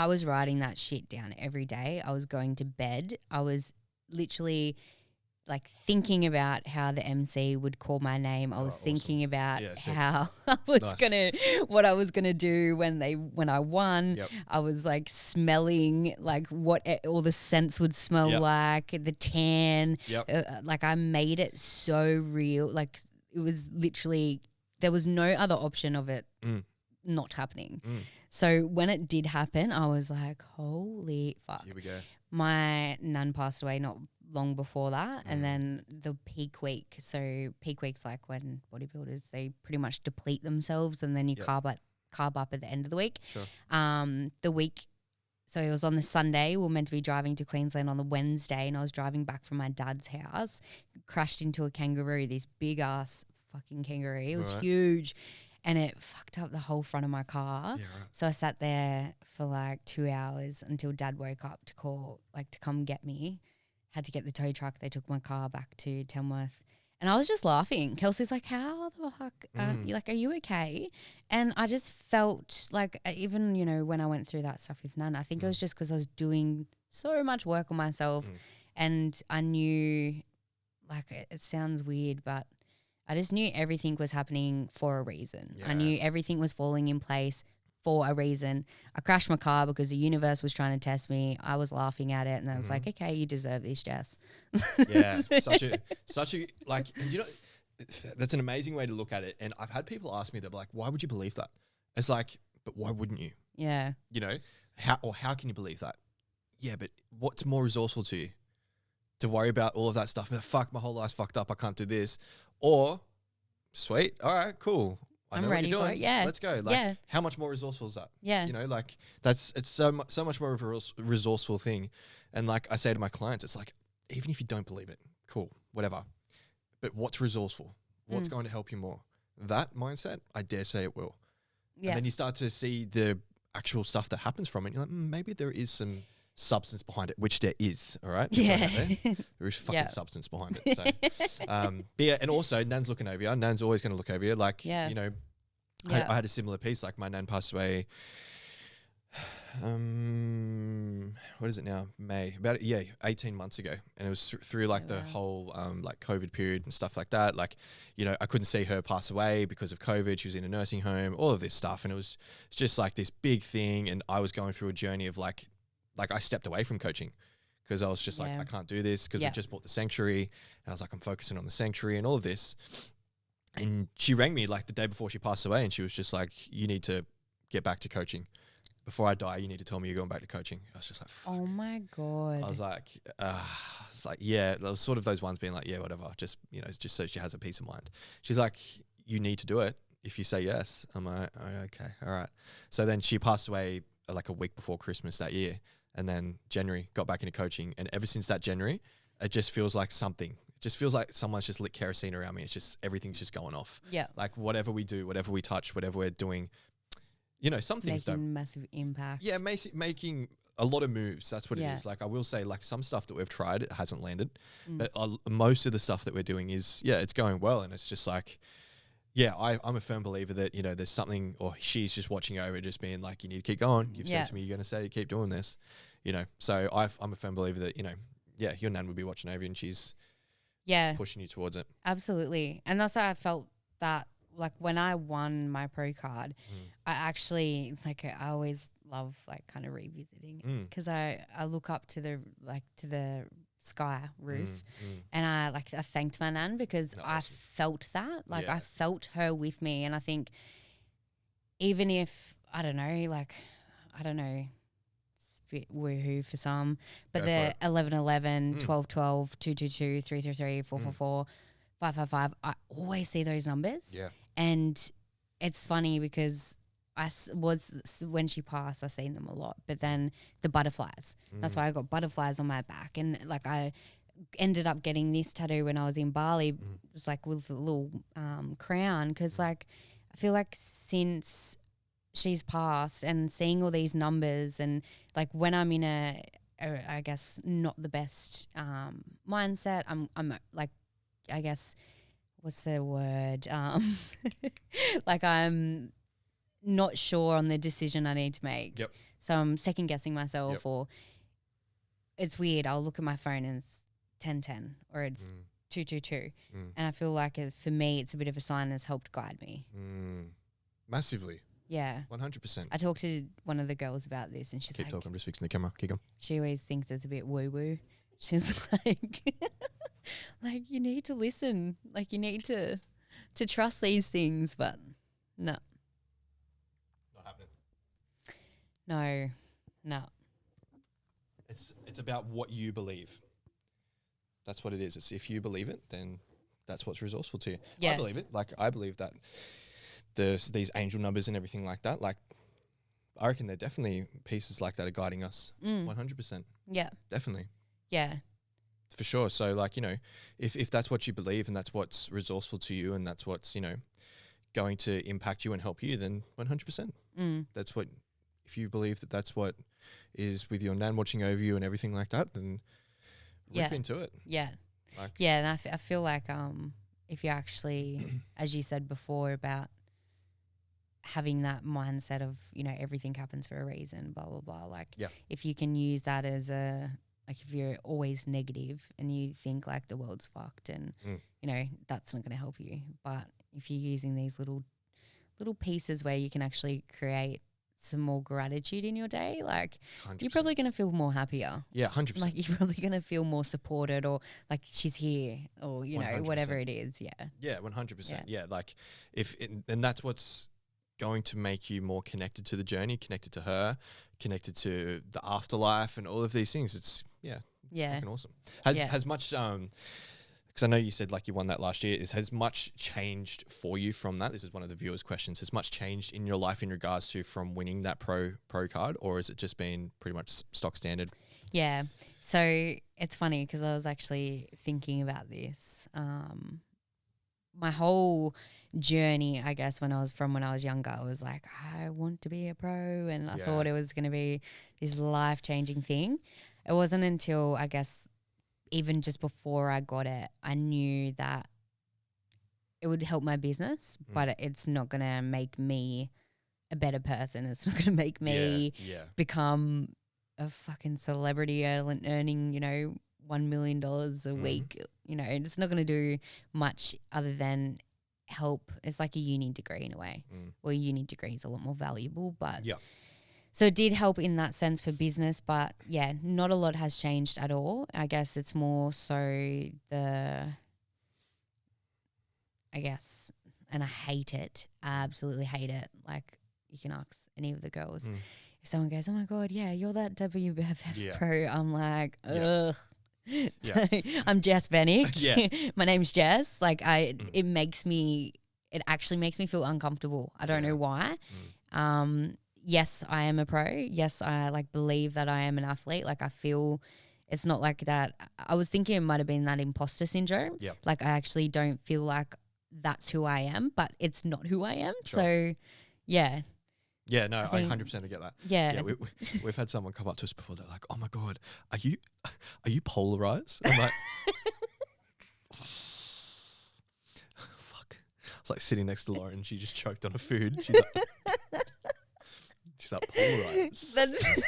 A: was writing that shit down every day. I was going to bed. I was literally like thinking about how the MC would call my name. I was thinking about how I was what I was gonna do when I won.
B: Yep.
A: I was like smelling like what all the scents would smell like, the tan. Like I made it so real. Like it was literally, there was no other option of it not happening. So when it did happen, I was like, holy fuck.
B: Here we go.
A: My nan passed away not long before that, and then the peak week. So peak week's like when bodybuilders, they pretty much deplete themselves, and then you carb up at the end of the week.
B: Sure.
A: The week, so it was on the Sunday. We were meant to be driving to Queensland on the Wednesday, and I was driving back from my dad's house, crashed into a kangaroo, this big ass fucking kangaroo. It was huge. And it fucked up the whole front of my car. Yeah, right. So I sat there for like 2 hours until Dad woke up to call, like to come get me. Had to get the tow truck. They took my car back to Tamworth. And I was just laughing. Kelsey's like, how the fuck? You're like, are you okay? And I just felt like, even, you know, when I went through that stuff with Nan, I think it was just because I was doing so much work on myself. And I knew, like, it sounds weird, but I just knew everything was happening for a reason. Yeah. I knew everything was falling in place for a reason. I crashed my car because the universe was trying to test me. I was laughing at it, and I was like, okay, you deserve this, Jess.
B: Yeah, such a, like, and you know, that's an amazing way to look at it. And I've had people ask me, they're like, why would you believe that? It's like, but why wouldn't you?
A: Yeah.
B: You know, how can you believe that? Yeah, but what's more resourceful to you? To worry about all of that stuff. Fuck, my whole life's fucked up. I can't do this. Or, sweet, all right, cool. I'm ready for it. Yeah, let's go. Like, how much more resourceful is that? Yeah, you know, like it's so much more of a resourceful thing. And like I say to my clients, it's like, even if you don't believe it, cool, whatever. But what's resourceful? What's going to help you more? That mindset, I dare say it will. Yeah. And then you start to see the actual stuff that happens from it. You're like, maybe there is some substance behind it, which there is, all right?
A: Yeah.
B: There is fucking substance behind it. So, but yeah, and also Nan's looking over you. Nan's always going to look over you. Like, you know, I had a similar piece. Like my Nan passed away, what is it now? May. About 18 months ago. And it was through like the whole like COVID period and stuff like that. Like, you know, I couldn't see her pass away because of COVID. She was in a nursing home, all of this stuff. And it's just like this big thing. And I was going through a journey of like I stepped away from coaching because I was just like, I can't do this because we just bought the sanctuary. And I was like, I'm focusing on the sanctuary and all of this. And she rang me like the day before she passed away, and she was just like, you need to get back to coaching. Before I die, you need to tell me you're going back to coaching. I was just like, fuck.
A: Oh my God.
B: I was like, yeah, it was sort of those ones being like, yeah, whatever. Just, you know, just so she has a peace of mind. She's like, you need to do it if you say yes. I'm like, oh, okay, all right. So then she passed away like a week before Christmas that year. And then January got back into coaching. And ever since that January, it just feels like something. It just feels like someone's just lit kerosene around me. It's just, everything's just going off.
A: Yeah.
B: Like whatever we do, whatever we touch, whatever we're doing, some things
A: making massive impact.
B: Yeah, making a lot of moves. That's what it is. Like I will say, like some stuff that we've tried, it hasn't landed. But most of the stuff that we're doing is, it's going well. And it's just like, I'm a firm believer that, there's something, or she's just watching over, just being like, you need to keep going. You've said to me, you're going to say, keep doing this, So I'm a firm believer that, your nan would be watching over you and she's pushing you towards it.
A: Absolutely. And that's why I felt that, like when I won my pro card, I actually, like, I always love like kind of revisiting because I look up to the sky roof and I thanked my nan because I felt that, like I felt her with me. And I think even if I don't know, it's a bit woohoo for some, but the 1111, 1212, 222, 333, 444, 555, I always see those numbers. And it's funny because when she passed, I seen them a lot, but then the butterflies, that's why I got butterflies on my back. And like I ended up getting this tattoo when I was in Bali, it was like with a little crown, because like I feel like since she's passed and seeing all these numbers, and like when I'm in a I guess not the best mindset, I'm like, I guess, what's the word? Like I'm not sure on the decision I need to make. So I'm second guessing myself, or it's weird. I'll look at my phone and it's 1010 or it's 222. And I feel like for me, it's a bit of a sign that's helped guide me.
B: Massively.
A: Yeah.
B: 100%.
A: I talked to one of the girls about this and she's
B: Keep
A: like,
B: talking, I'm just fixing the camera. Keep going.
A: She always thinks it's a bit woo-woo. She's like, like you need to listen. Like you need to trust these things, but no.
B: Not happening.
A: No.
B: It's about what you believe. That's what it is. It's if you believe it, then that's what's resourceful to you.
A: Yeah.
B: I believe it. Like I believe that there's these angel numbers and everything like that. Like I reckon they're definitely pieces like that are guiding us. 100%.
A: Yeah.
B: Definitely.
A: Yeah.
B: For sure. So like, if that's what you believe and that's what's resourceful to you and that's what's, going to impact you and help you, then 100%. That's what, if you believe that that's what is with your nan watching over you and everything like that, then rip into it.
A: Yeah.
B: Like,
A: and I feel like if you actually, as you said before about having that mindset of, everything happens for a reason, blah, blah, blah. Like if you can use that as like if you're always negative and you think like the world's fucked and, that's not going to help you. But if you're using these little pieces where you can actually create some more gratitude in your day, like
B: 100%.
A: You're probably going to feel more happier.
B: Yeah, 100%.
A: Like you're probably going to feel more supported, or like she's here, or
B: 100%.
A: Whatever it is. Yeah.
B: Yeah, 100%. Yeah, like and that's what's going to make you more connected to the journey, connected to her, connected to the afterlife, and all of these things. It's fucking awesome. Has much because I know you said like you won that last year. Has much changed for you from that? This is one of the viewers' questions. Has much changed in your life in regards to from winning that pro card, or has it just been pretty much stock standard? Yeah.
A: So it's funny because I was actually thinking about this. My whole journey, I guess, when I was younger, I was like, I want to be a pro, and I thought it was going to be this life-changing thing. It wasn't until, I guess, even just before I got it, I knew that it would help my business, but it's not going to make me a better person. It's not going to make me become a fucking celebrity earning, $1 million a week. It's not going to do much other than help. It's like a uni degree in a way. Well, a uni degree is a lot more valuable, but so it did help in that sense for business, but not a lot has changed at all. I guess it's more so and I hate it. I absolutely hate it. Like you can ask any of the girls. If someone goes, oh my God, you're that WBFF pro, I'm like, ugh. I'm Jess Bennic. My name's Jess. Like it actually makes me feel uncomfortable. I don't know why. yes, I am a pro. Yes, I like believe that I am an athlete. Like I feel it's not like that. I was thinking it might have been that imposter syndrome.
B: Yep.
A: Like I actually don't feel like that's who I am, but it's not who I am.
B: Sure.
A: So yeah.
B: Yeah, no, I
A: think-
B: 100% get that.
A: Yeah.
B: Yeah, we've had someone come up to us before. They're like, "Oh my god, are you polarized?" I'm like, fuck. It's like sitting next to Lauren. She just choked on her food. She's like polarized.
A: That's
B: I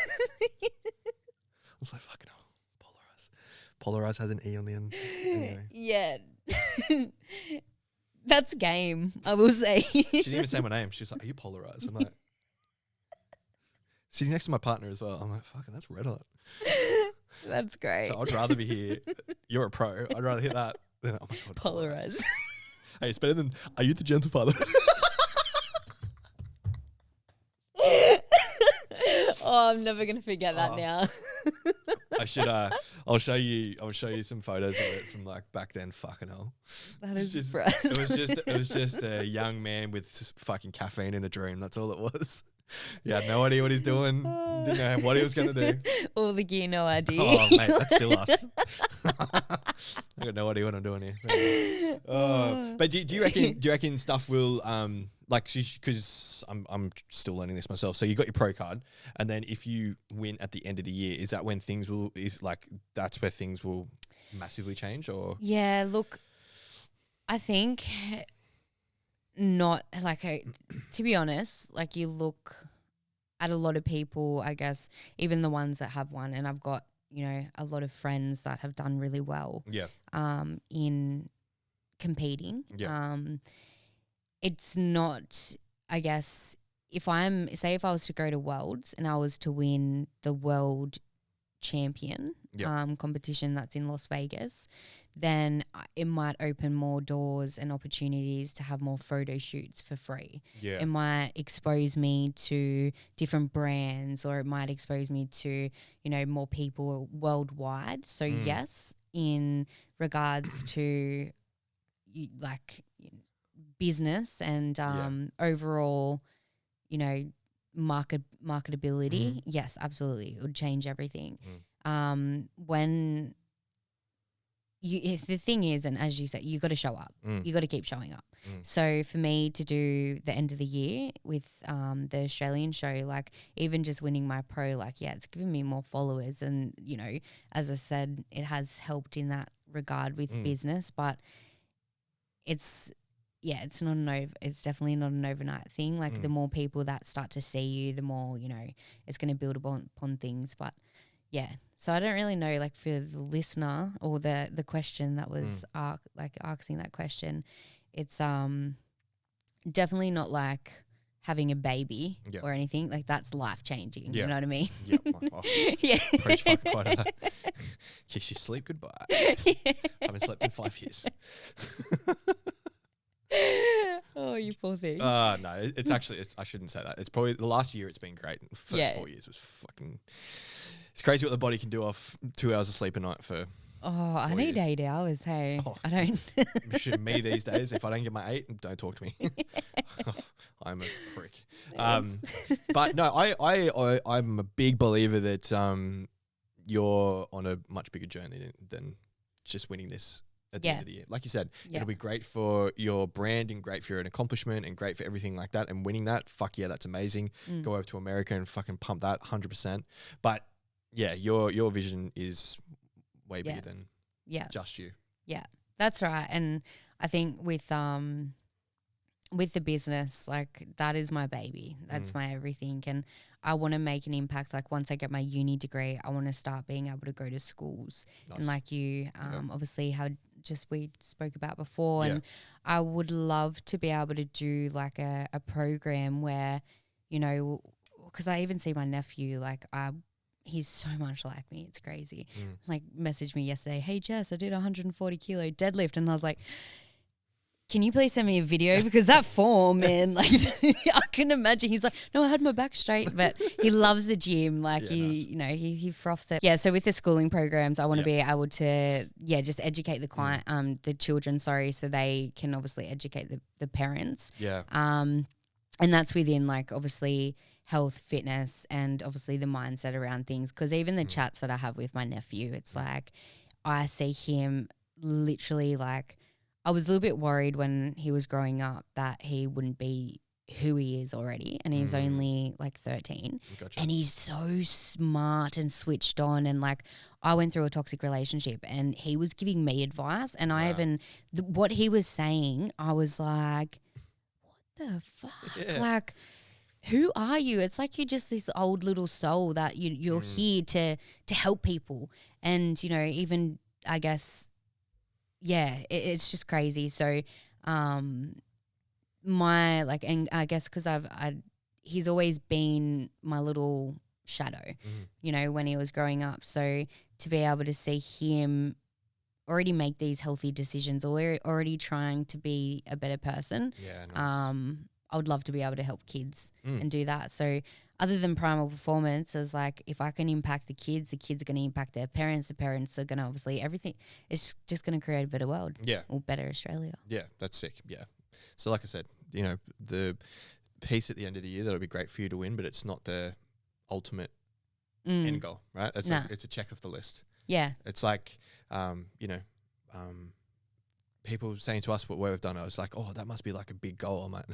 B: was like, fucking hell, polarized. Polarized has an E on the end. Anyway.
A: yeah. That's game, I will say.
B: She didn't even say my name. She was like, "Are you polarized?" I'm like, sitting next to my partner as well. I'm like, fucking, that's red hot.
A: That's great.
B: So I'd rather be here. You're a pro. I'd rather hear that than, oh my god,
A: Polarized.
B: Hey, it's better than, are you the gentle father?
A: Oh, I'm never gonna forget that now.
B: I should. I'll show you some photos of it from like back then. Fucking hell.
A: That is
B: Just-
A: impressive.
B: It was just a young man with just fucking caffeine in a dream. That's all it was. He had no idea what he's doing. Didn't know what he was gonna do.
A: All the gear, no idea.
B: Oh mate, that's still us. I got no idea what I'm doing here. But do you reckon stuff will like, because I'm still learning this myself. So you got your pro card, and then if you win at the end of the year, is that when things will that's where things will massively change? Or
A: Yeah, look, I think not like to be honest, like you look at a lot of people, I guess, even the ones that have won, and I've got, a lot of friends that have done really well in competing.
B: Yeah.
A: It's not, I guess, if I was to go to Worlds and I was to win the world champion competition that's in Las Vegas, then it might open more doors and opportunities to have more photo shoots for free.
B: Yeah.
A: It might expose me to different brands, or it might expose me to, more people worldwide. So yes, in regards to business and overall, marketability, yes, absolutely, it would change everything. When the thing is, and as you said, you got to show up. You got to keep showing up. So for me to do the end of the year with the Australian show, like even just winning my pro, it's given me more followers, and as I said, it has helped in that regard with business. But it's it's definitely not an overnight thing. Like the more people that start to see you, the more it's going to build upon things. But yeah, so I don't really know, like for the listener or the question that was asking that question, it's definitely not like having a baby or anything. Like that's life changing. You know what I mean?
B: Yeah.
A: Yeah.
B: Preach fucking quite a lot. Kiss your sleep goodbye. Haven't slept in 5 years.
A: Oh, you poor thing.
B: No, it's actually, I shouldn't say that. It's probably the last year it's been great. The first 4 years was fucking, it's crazy what the body can do off 2 hours of sleep a night for.
A: Oh, I need 8 hours. Hey, I don't.
B: Shit, me these days, if I don't get my 8, don't talk to me. I'm a prick. But no, I'm a big believer that you're on a much bigger journey than just winning this at the end of the year. Like you said, it'll be great for your brand and great for your accomplishment and great for everything like that. And winning that, fuck yeah, that's amazing. Go over to America and fucking pump that 100%. But yeah, your vision is way bigger than just you. Yeah,
A: that's right. And I think with the business, like that is my baby. That's my everything. And I want to make an impact. Like once I get my uni degree, I want to start being able to go to schools. Nice. And like you, obviously how just we spoke about before. And I would love to be able to do like a program where, because I even see my nephew, like he's so much like me. It's crazy. Like messaged me yesterday, hey Jess, I did 140 kilo deadlift. And I was like, can you please send me a video? Because that form, man, like I couldn't imagine. He's like, no, I had my back straight, but he loves the gym. Like he froths it. Yeah. So with the schooling programs, I want to be able to, just educate the client, the children, so they can obviously educate the parents.
B: Yeah.
A: And that's within like obviously health, fitness, and obviously the mindset around things. Because even the chats that I have with my nephew, it's like I see him literally like I was a little bit worried when he was growing up that he wouldn't be who he is already, and he's only like 13.
B: Gotcha.
A: And he's so smart and switched on, and like I went through a toxic relationship and he was giving me advice, and I even what he was saying, I was like, what the fuck? Like, who are you? It's like you're just this old little soul that you're here to help people. And you know, even I guess it's just crazy. So my like, and I guess because he's always been my little shadow, you know, when he was growing up. So to be able to see him already make these healthy decisions, or already trying to be a better person, nice. I would love to be able to help kids and do that. So other than Primal Performance, is like if I can impact the kids are going to impact their parents. The parents are going to obviously everything. It's just going to create a better world. Yeah. Or better Australia.
B: Yeah, that's sick. Yeah. So like I said, you know, the piece at the end of the year, that'll be great for you to win, but it's not the ultimate end goal, right? It's it's a check off the list. Yeah. It's like, you know, people saying to us what we've done, I was like, oh, that must be like a big goal. I'm like,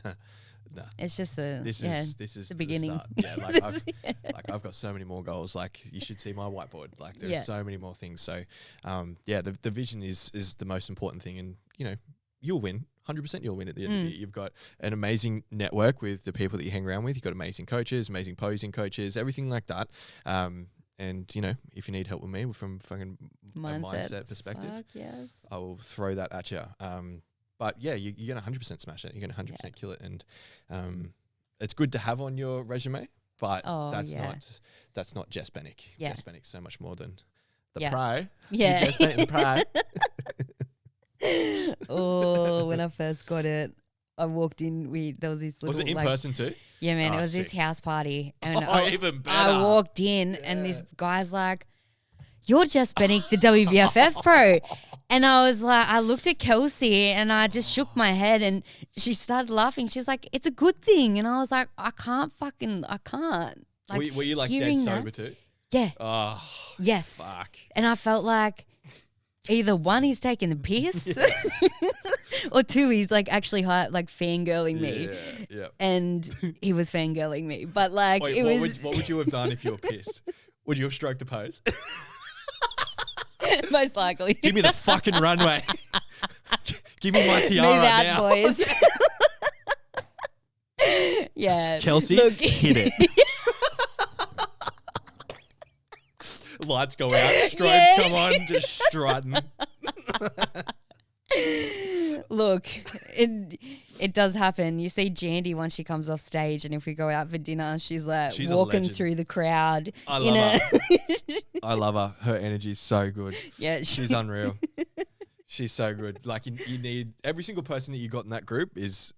B: nah.
A: It's just this is
B: the
A: beginning.
B: Yeah, like I've got so many more goals. Like you should see my whiteboard. Like there's so many more things. So, the vision is the most important thing, and you know, you'll win. 100% you'll win at the end of the year. You've got an amazing network with the people that you hang around with. You've got amazing coaches, amazing posing coaches, everything like that. And, you know, if you need help with me from fucking mindset perspective, yes. I will throw that at you. But, yeah, you're going to 100% smash it. You're going to 100% kill it. And it's good to have on your resume, but that's not Jess Bennic. Yeah. Jess Bennic's so much more than the pro. Yeah. Jess Bennic, the pro.
A: Oh, when I first got it, I walked in. There was this little.
B: Was it in person too?
A: Yeah, man. It was this house party, and
B: even better.
A: I walked in, and this guy's like, "You're Jess Bennic, the WBFF Pro," and I was like, I looked at Kelsey, and I just shook my head, and she started laughing. She's like, "It's a good thing," and I was like, I can't. Like,
B: were you like dead sober too?
A: Yeah.
B: Oh.
A: Yes.
B: Fuck.
A: And I felt like. Either one, he's taking the piss, or two, he's like actually like fangirling me. Yeah. And he was fangirling me, but like
B: Wait, what would you have done if you were pissed? Would you have stroked the pose?
A: Most likely.
B: Give me the fucking runway. Give me my tiara
A: Move out,
B: now,
A: boys. Yeah,
B: Kelsey, hit it. Lights go out, strobes come on, just strutting.
A: Look, it does happen. You see Jandy once she comes off stage, and if we go out for dinner, she's walking through the crowd.
B: I love her. I love her. Her energy is so good.
A: Yeah,
B: she's unreal. She's so good. Like you need every single person that you got in that group is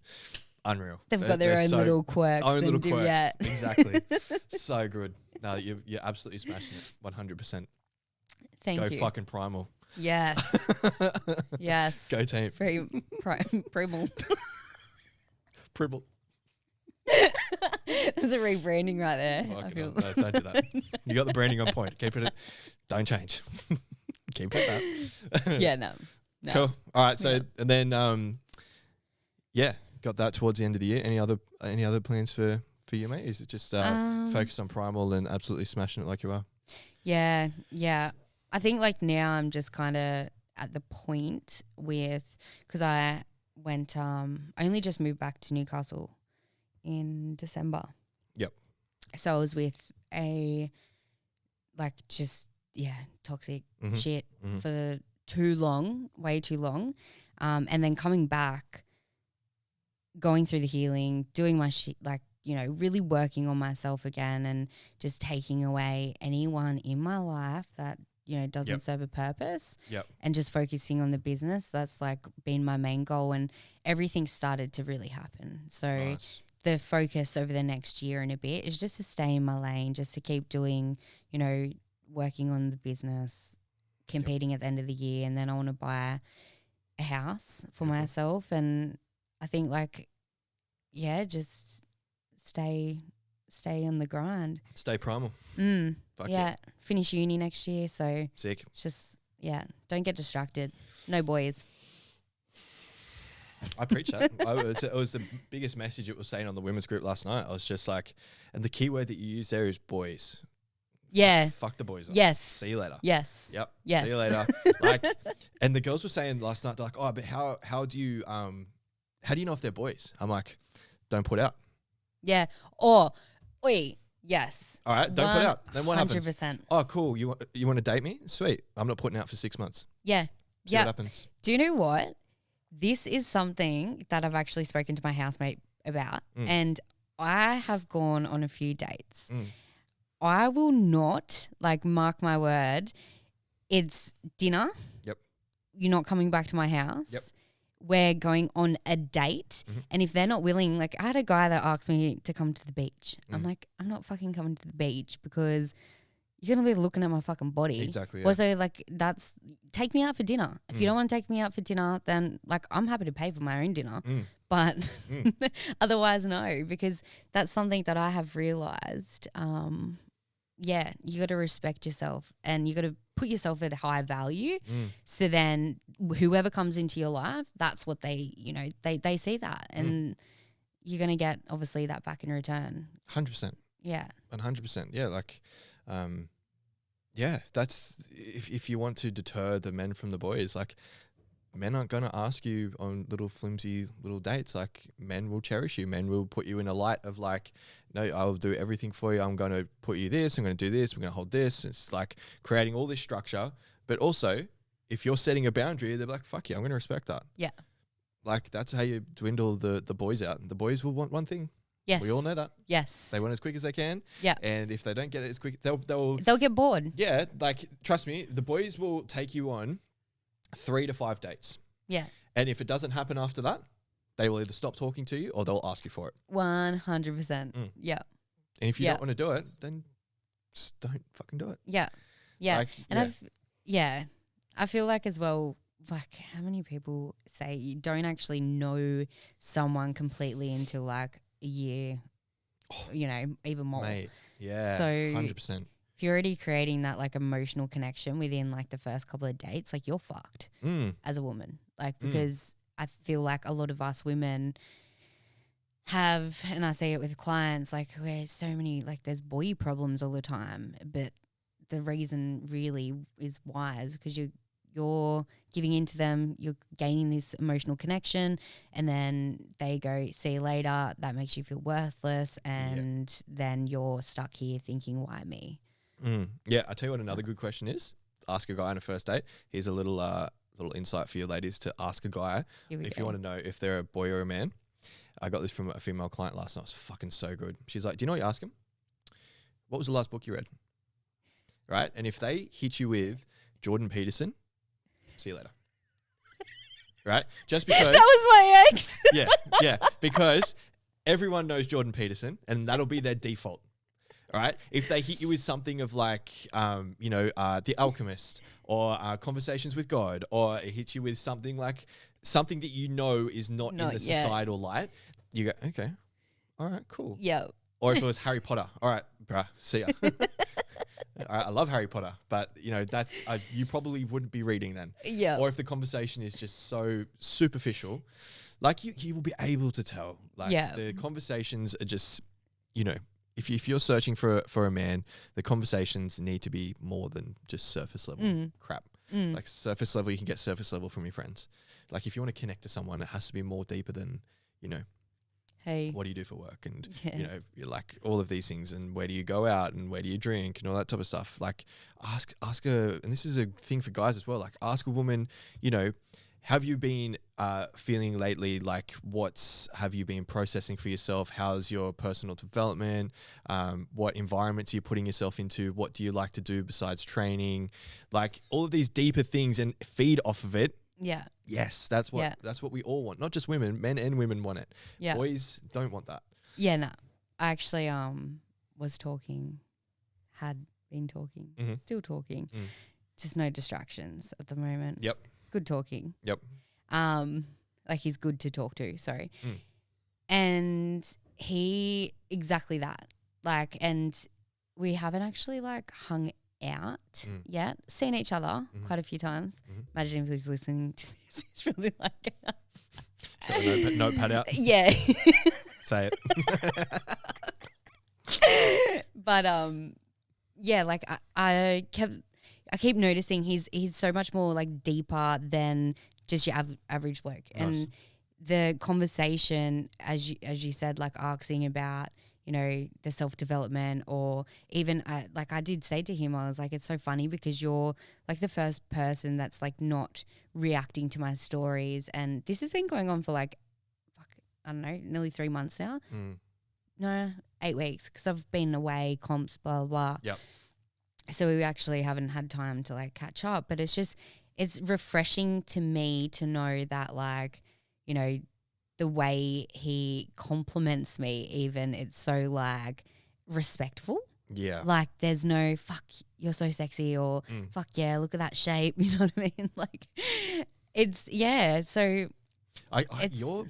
B: unreal.
A: They've got their own little quirks. Yeah.
B: Exactly. So good. No, you're absolutely smashing it. 100%.
A: Thank you.
B: Go fucking Primal.
A: Yes. Yes.
B: Go team.
A: Primal.
B: Primal.
A: There's a rebranding right there.
B: No, don't do that. You got the branding on point. Keep it. Don't change. Keep it that.
A: Yeah, no.
B: Cool. All right. So and then got that towards the end of the year. Any other plans for you, mate? Is it just focused on Primal and absolutely smashing it like you are?
A: Yeah. I think like now I'm just kind of at the point because I went, I only just moved back to Newcastle in December.
B: Yep.
A: So I was with a toxic shit for too long, way too long. And then coming back, going through the healing, doing my shit, like, you know, really working on myself again and just taking away anyone in my life that, you know, doesn't serve a purpose and just focusing on the business. That's like been my main goal, and everything started to really happen. So the focus over the next year and a bit is just to stay in my lane, just to keep doing, you know, working on the business, competing at the end of the year. And then I want to buy a house for myself. And I think like, just stay stay on the grind.
B: Stay primal. Fuck
A: Yeah. Finish uni next year. So
B: Sick.
A: it's just, don't get distracted. No boys.
B: I preach that. It was the biggest message it was saying on the women's group last night. I was just like, and the key word that you use there is boys.
A: Yeah.
B: Fuck the boys.
A: Yes.
B: See you later.
A: Yes.
B: Yep.
A: Yes.
B: See you later. Like, and the girls were saying last night, they're like, oh, but how do you know if they're boys? I'm like, don't put out.
A: Yeah. Or, wait, yes.
B: All right, don't put out. Then what happens?
A: 100%.
B: Oh, cool. You want to date me? Sweet. I'm not putting out for 6 months.
A: Yeah.
B: See what happens.
A: Do you know what? This is something that I've actually spoken to my housemate about, and I have gone on a few dates. I will not, like, mark my word, it's dinner.
B: Yep.
A: You're not coming back to my house.
B: Yep.
A: We're going on a date. And if they're not willing, like, I had a guy that asked me to come to the beach. I'm like, I'm not fucking coming to the beach because you're going to be looking at my fucking body.
B: Exactly. Yeah.
A: Also, like, take me out for dinner. If you don't want to take me out for dinner, then, like, I'm happy to pay for my own dinner. But otherwise, no, because that's something that I have realized. You got to respect yourself and you got to put yourself at a high value. So then whoever comes into your life, that's what they see that. And you're going to get, obviously, that back in return.
B: 100%.
A: Yeah.
B: 100%. Yeah, like, that's if you want to deter the men from the boys, like, men aren't going to ask you on little flimsy little dates. Like, men will cherish you. Men will put you in a light of, like, no, I'll do everything for you. I'm going to put you this. I'm going to do this. We're going to hold this. It's like creating all this structure. But also, if you're setting a boundary, they're like, fuck you, I'm going to respect that.
A: Yeah.
B: Like, that's how you dwindle the boys out. The boys will want one thing.
A: Yes.
B: We all know that.
A: Yes.
B: They want as quick as they can.
A: Yeah.
B: And if they don't get it as quick, they'll
A: get bored.
B: Yeah. Like, trust me, the boys will take you on 3 to 5 dates.
A: Yeah.
B: And if it doesn't happen after that, they will either stop talking to you or they'll ask you for it.
A: 100%. Yeah.
B: And if you don't want to do it, then just don't fucking do it.
A: Yeah. Yeah.
B: Like,
A: and I feel like as well, like, how many people say you don't actually know someone completely until like a year, even more.
B: Mate, yeah.
A: So
B: 100%.
A: if you're already creating that, like, emotional connection within, like, the first couple of dates, like, you're fucked as a woman. Like, because I feel like a lot of us women have, and I see it with clients, like, where so many, like, there's boy problems all the time. But the reason really is why is because you're giving into them, you're gaining this emotional connection, and then they go, see you later. That makes you feel worthless. And then you're stuck here thinking, why me?
B: Yeah, I'll tell you what another good question is. Ask a guy on a first date. Here's a little insight for you ladies to ask a guy if you want to know if they're a boy or a man. I got this from a female client last night. It was fucking so good. She's like, do you know what you ask him? What was the last book you read? Right? And if they hit you with Jordan Peterson, see you later. Right? Just because.
A: That was my ex.
B: Yeah. Because everyone knows Jordan Peterson and that'll be their default. All right. If they hit you with something of like, The Alchemist or Conversations with God, or it hits you with something like something that you know is not in the societal light, you go, okay, all right, cool.
A: Yeah.
B: Or if it was Harry Potter, all right, bruh, see ya. All right, I love Harry Potter, but that's you probably wouldn't be reading then.
A: Yeah.
B: Or if the conversation is just so superficial, like you will be able to tell. Like the conversations are just, If you're searching for a man, the conversations need to be more than just surface level crap. Like surface level, you can get surface level from your friends. Like if you want to connect to someone, it has to be more deeper than,
A: hey,
B: what do you do for work? And, you're like all of these things, and where do you go out and where do you drink and all that type of stuff. Like ask and this is a thing for guys as well, like ask a woman, have you been feeling lately? Like, have you been processing for yourself? How's your personal development? What environments are you putting yourself into? What do you like to do besides training? Like all of these deeper things, and feed off of it.
A: Yeah.
B: Yes, that's what we all want. Not just women, men and women want it.
A: Yeah.
B: Boys don't want that.
A: Yeah, no. I actually had been talking, still talking. Just no distractions at the moment.
B: Yep.
A: Good talking.
B: Yep.
A: Like he's good to talk to, sorry. And he, exactly that. like, and we haven't actually like hung out yet. Seen each other quite a few times. Imagine if he's listening to this. He's really like,
B: He's got a notepad out.
A: yeah.
B: Say it.
A: But yeah, like I keep noticing he's so much more like deeper than just your average bloke.
B: Nice.
A: And the conversation, as you said, like asking about, you know, the self-development, or even like I did say to him, I was like, it's so funny because you're like the first person that's like not reacting to my stories. And this has been going on for like, I don't know, nearly 3 months now. No, 8 weeks, because I've been away, comps, blah, blah, blah.
B: Yep.
A: So we actually haven't had time to like catch up, but it's refreshing to me to know that, like, you know, the way he compliments me, even, it's so like respectful.
B: Yeah.
A: Like there's no fuck, you're so sexy, or fuck yeah, look at that shape. You know what I mean? Like it's, yeah. So
B: you're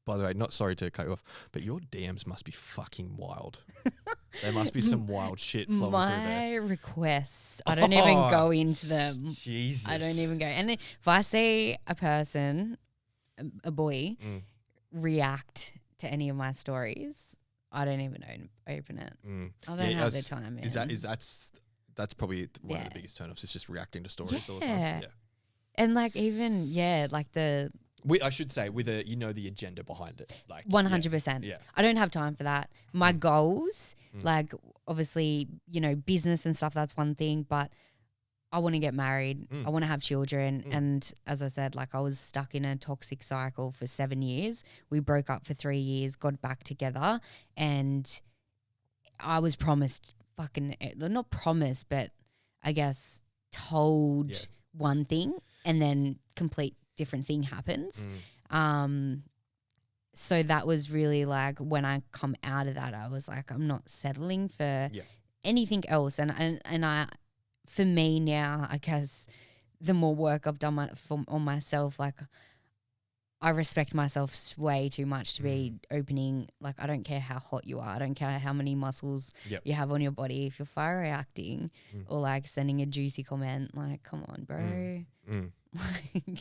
B: by the way, not sorry to cut you off, but your DMs must be fucking wild. There must be some wild shit flowing through there.
A: My requests, I don't even go into them.
B: Jesus.
A: I don't even go. And if I see a person, a boy, react to any of my stories, I don't even open it. I don't have the time.
B: That's probably one of the biggest turnoffs, is just reacting to stories all the time. Yeah.
A: And like even like
B: I should say with the agenda behind it, like
A: 100%.
B: Yeah.
A: I don't have time for that. My goals, like obviously, you know, business and stuff, that's one thing, but I want to get married. I want to have children. And as I said, like I was stuck in a toxic cycle for 7 years. We broke up for 3 years, got back together, and I was promised not promised, but I guess told one thing, and then complete different thing happens. So that was really like when I come out of that, I was like, I'm not settling for anything else. And I, for me now, I guess the more work I've done on myself, like I respect myself way too much to be opening. Like I don't care how hot you are, I don't care how many muscles you have on your body. If you're fire reacting or like sending a juicy comment, like come on, bro.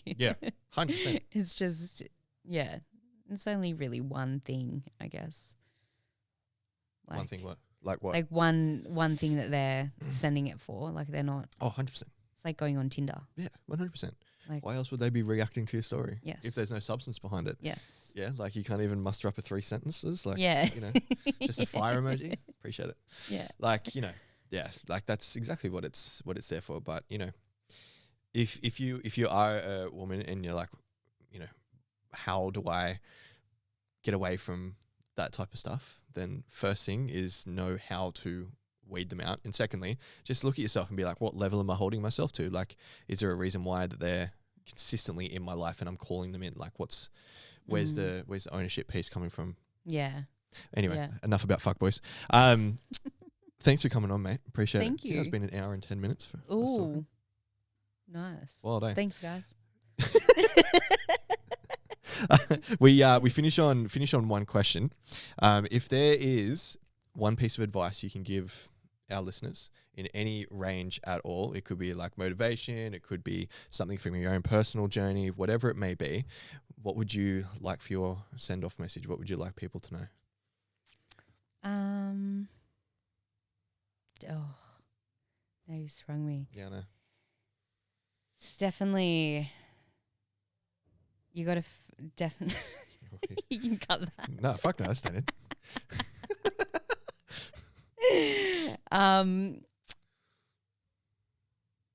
B: Yeah, 100%.
A: It's just, yeah, it's only really one thing, I guess. Like,
B: one thing what? Like what?
A: Like one thing that they're sending it for. Like they're not.
B: Oh, 100%.
A: It's like going on Tinder.
B: Yeah, 100%.
A: Like,
B: why else would they be reacting to your story?
A: Yes.
B: If there's no substance behind it.
A: Yes.
B: Yeah, like you can't even muster up a 3 sentences. Like,
A: yeah.
B: you know, just a fire emoji. Appreciate it.
A: Yeah.
B: Like, you know, yeah, like that's exactly what it's there for. But, you know, if you are a woman and you're like, you know, how do I get away from that type of stuff? Then first thing is know how to weed them out. And secondly, just look at yourself and be like, what level am I holding myself to? Like, is there a reason why that they're consistently in my life and I'm calling them in? Like, where's the ownership piece coming from?
A: Yeah.
B: Anyway, enough about fuckboys. Thanks for coming on, mate. Appreciate it.
A: Thank you.
B: It's been an hour and 10 minutes.
A: Ooh, nice.
B: Well done.
A: Thanks, guys.
B: We finish on one question. If there is one piece of advice you can give our listeners in any range at all, it could be like motivation, it could be something from your own personal journey, whatever it may be, what would you like for your send-off message? What would you like people to know?
A: Oh, no, you sprung me.
B: Yeah, I know.
A: Definitely. You got to definitely. You can cut that.
B: No, fuck no, that's standard.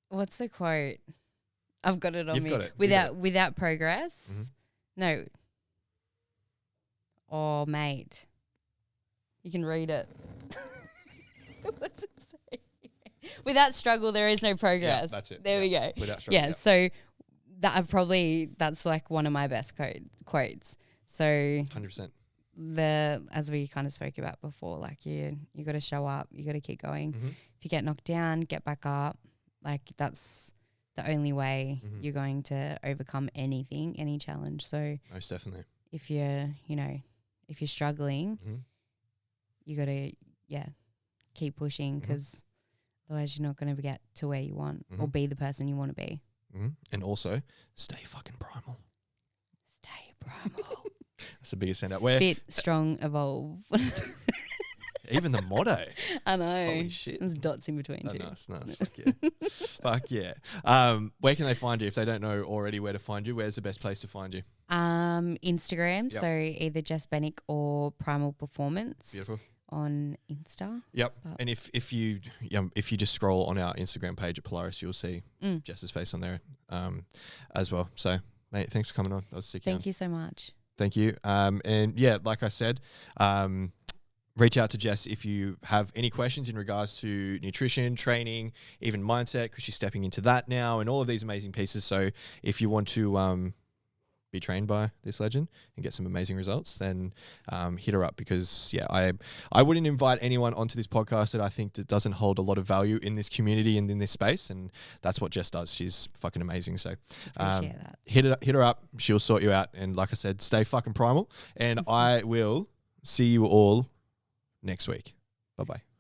A: What's the quote? I've got it on
B: You've
A: me.
B: got it.
A: Without progress. No. Oh, mate. You can read it. What's it say? Without struggle, there is no progress.
B: Yeah, that's it.
A: There we go.
B: Without struggle.
A: Yeah, so that's like one of my best quotes. So
B: 100%.
A: As we kind of spoke about before, like you got to show up, you got to keep going. If you get knocked down, get back up. Like that's the only way you're going to overcome anything, any challenge. So
B: most definitely.
A: if you're struggling, you got to keep pushing, because otherwise you're not going to get to where you want or be the person you want to be.
B: And also, stay fucking primal.
A: Stay primal.
B: That's the biggest send out. Where
A: Fit, strong, evolve.
B: even the motto.
A: I know.
B: Holy shit.
A: There's dots in between too.
B: Nice. Fuck yeah. Fuck yeah. Where can they find you if they don't know already where to find you? Where's the best place to find you?
A: Instagram.
B: Yep.
A: So either Jess Bennic or Primal Performance.
B: Beautiful.
A: On Insta.
B: Yep. And if you just scroll on our Instagram page at Polaris, you'll see Jess's face on there as well. So, mate, thanks for coming on. That was sick.
A: Thank you so much.
B: Thank you. And yeah, like I said, reach out to Jess if you have any questions in regards to nutrition, training, even mindset, because she's stepping into that now and all of these amazing pieces. So if you want to be trained by this legend and get some amazing results, then hit her up, because I wouldn't invite anyone onto this podcast that I think that doesn't hold a lot of value in this community and in this space, and that's what Jess does. She's fucking amazing. So
A: Appreciate that.
B: Hit her up. She'll sort you out. And like I said, stay fucking primal. And I will see you all next week. Bye-bye.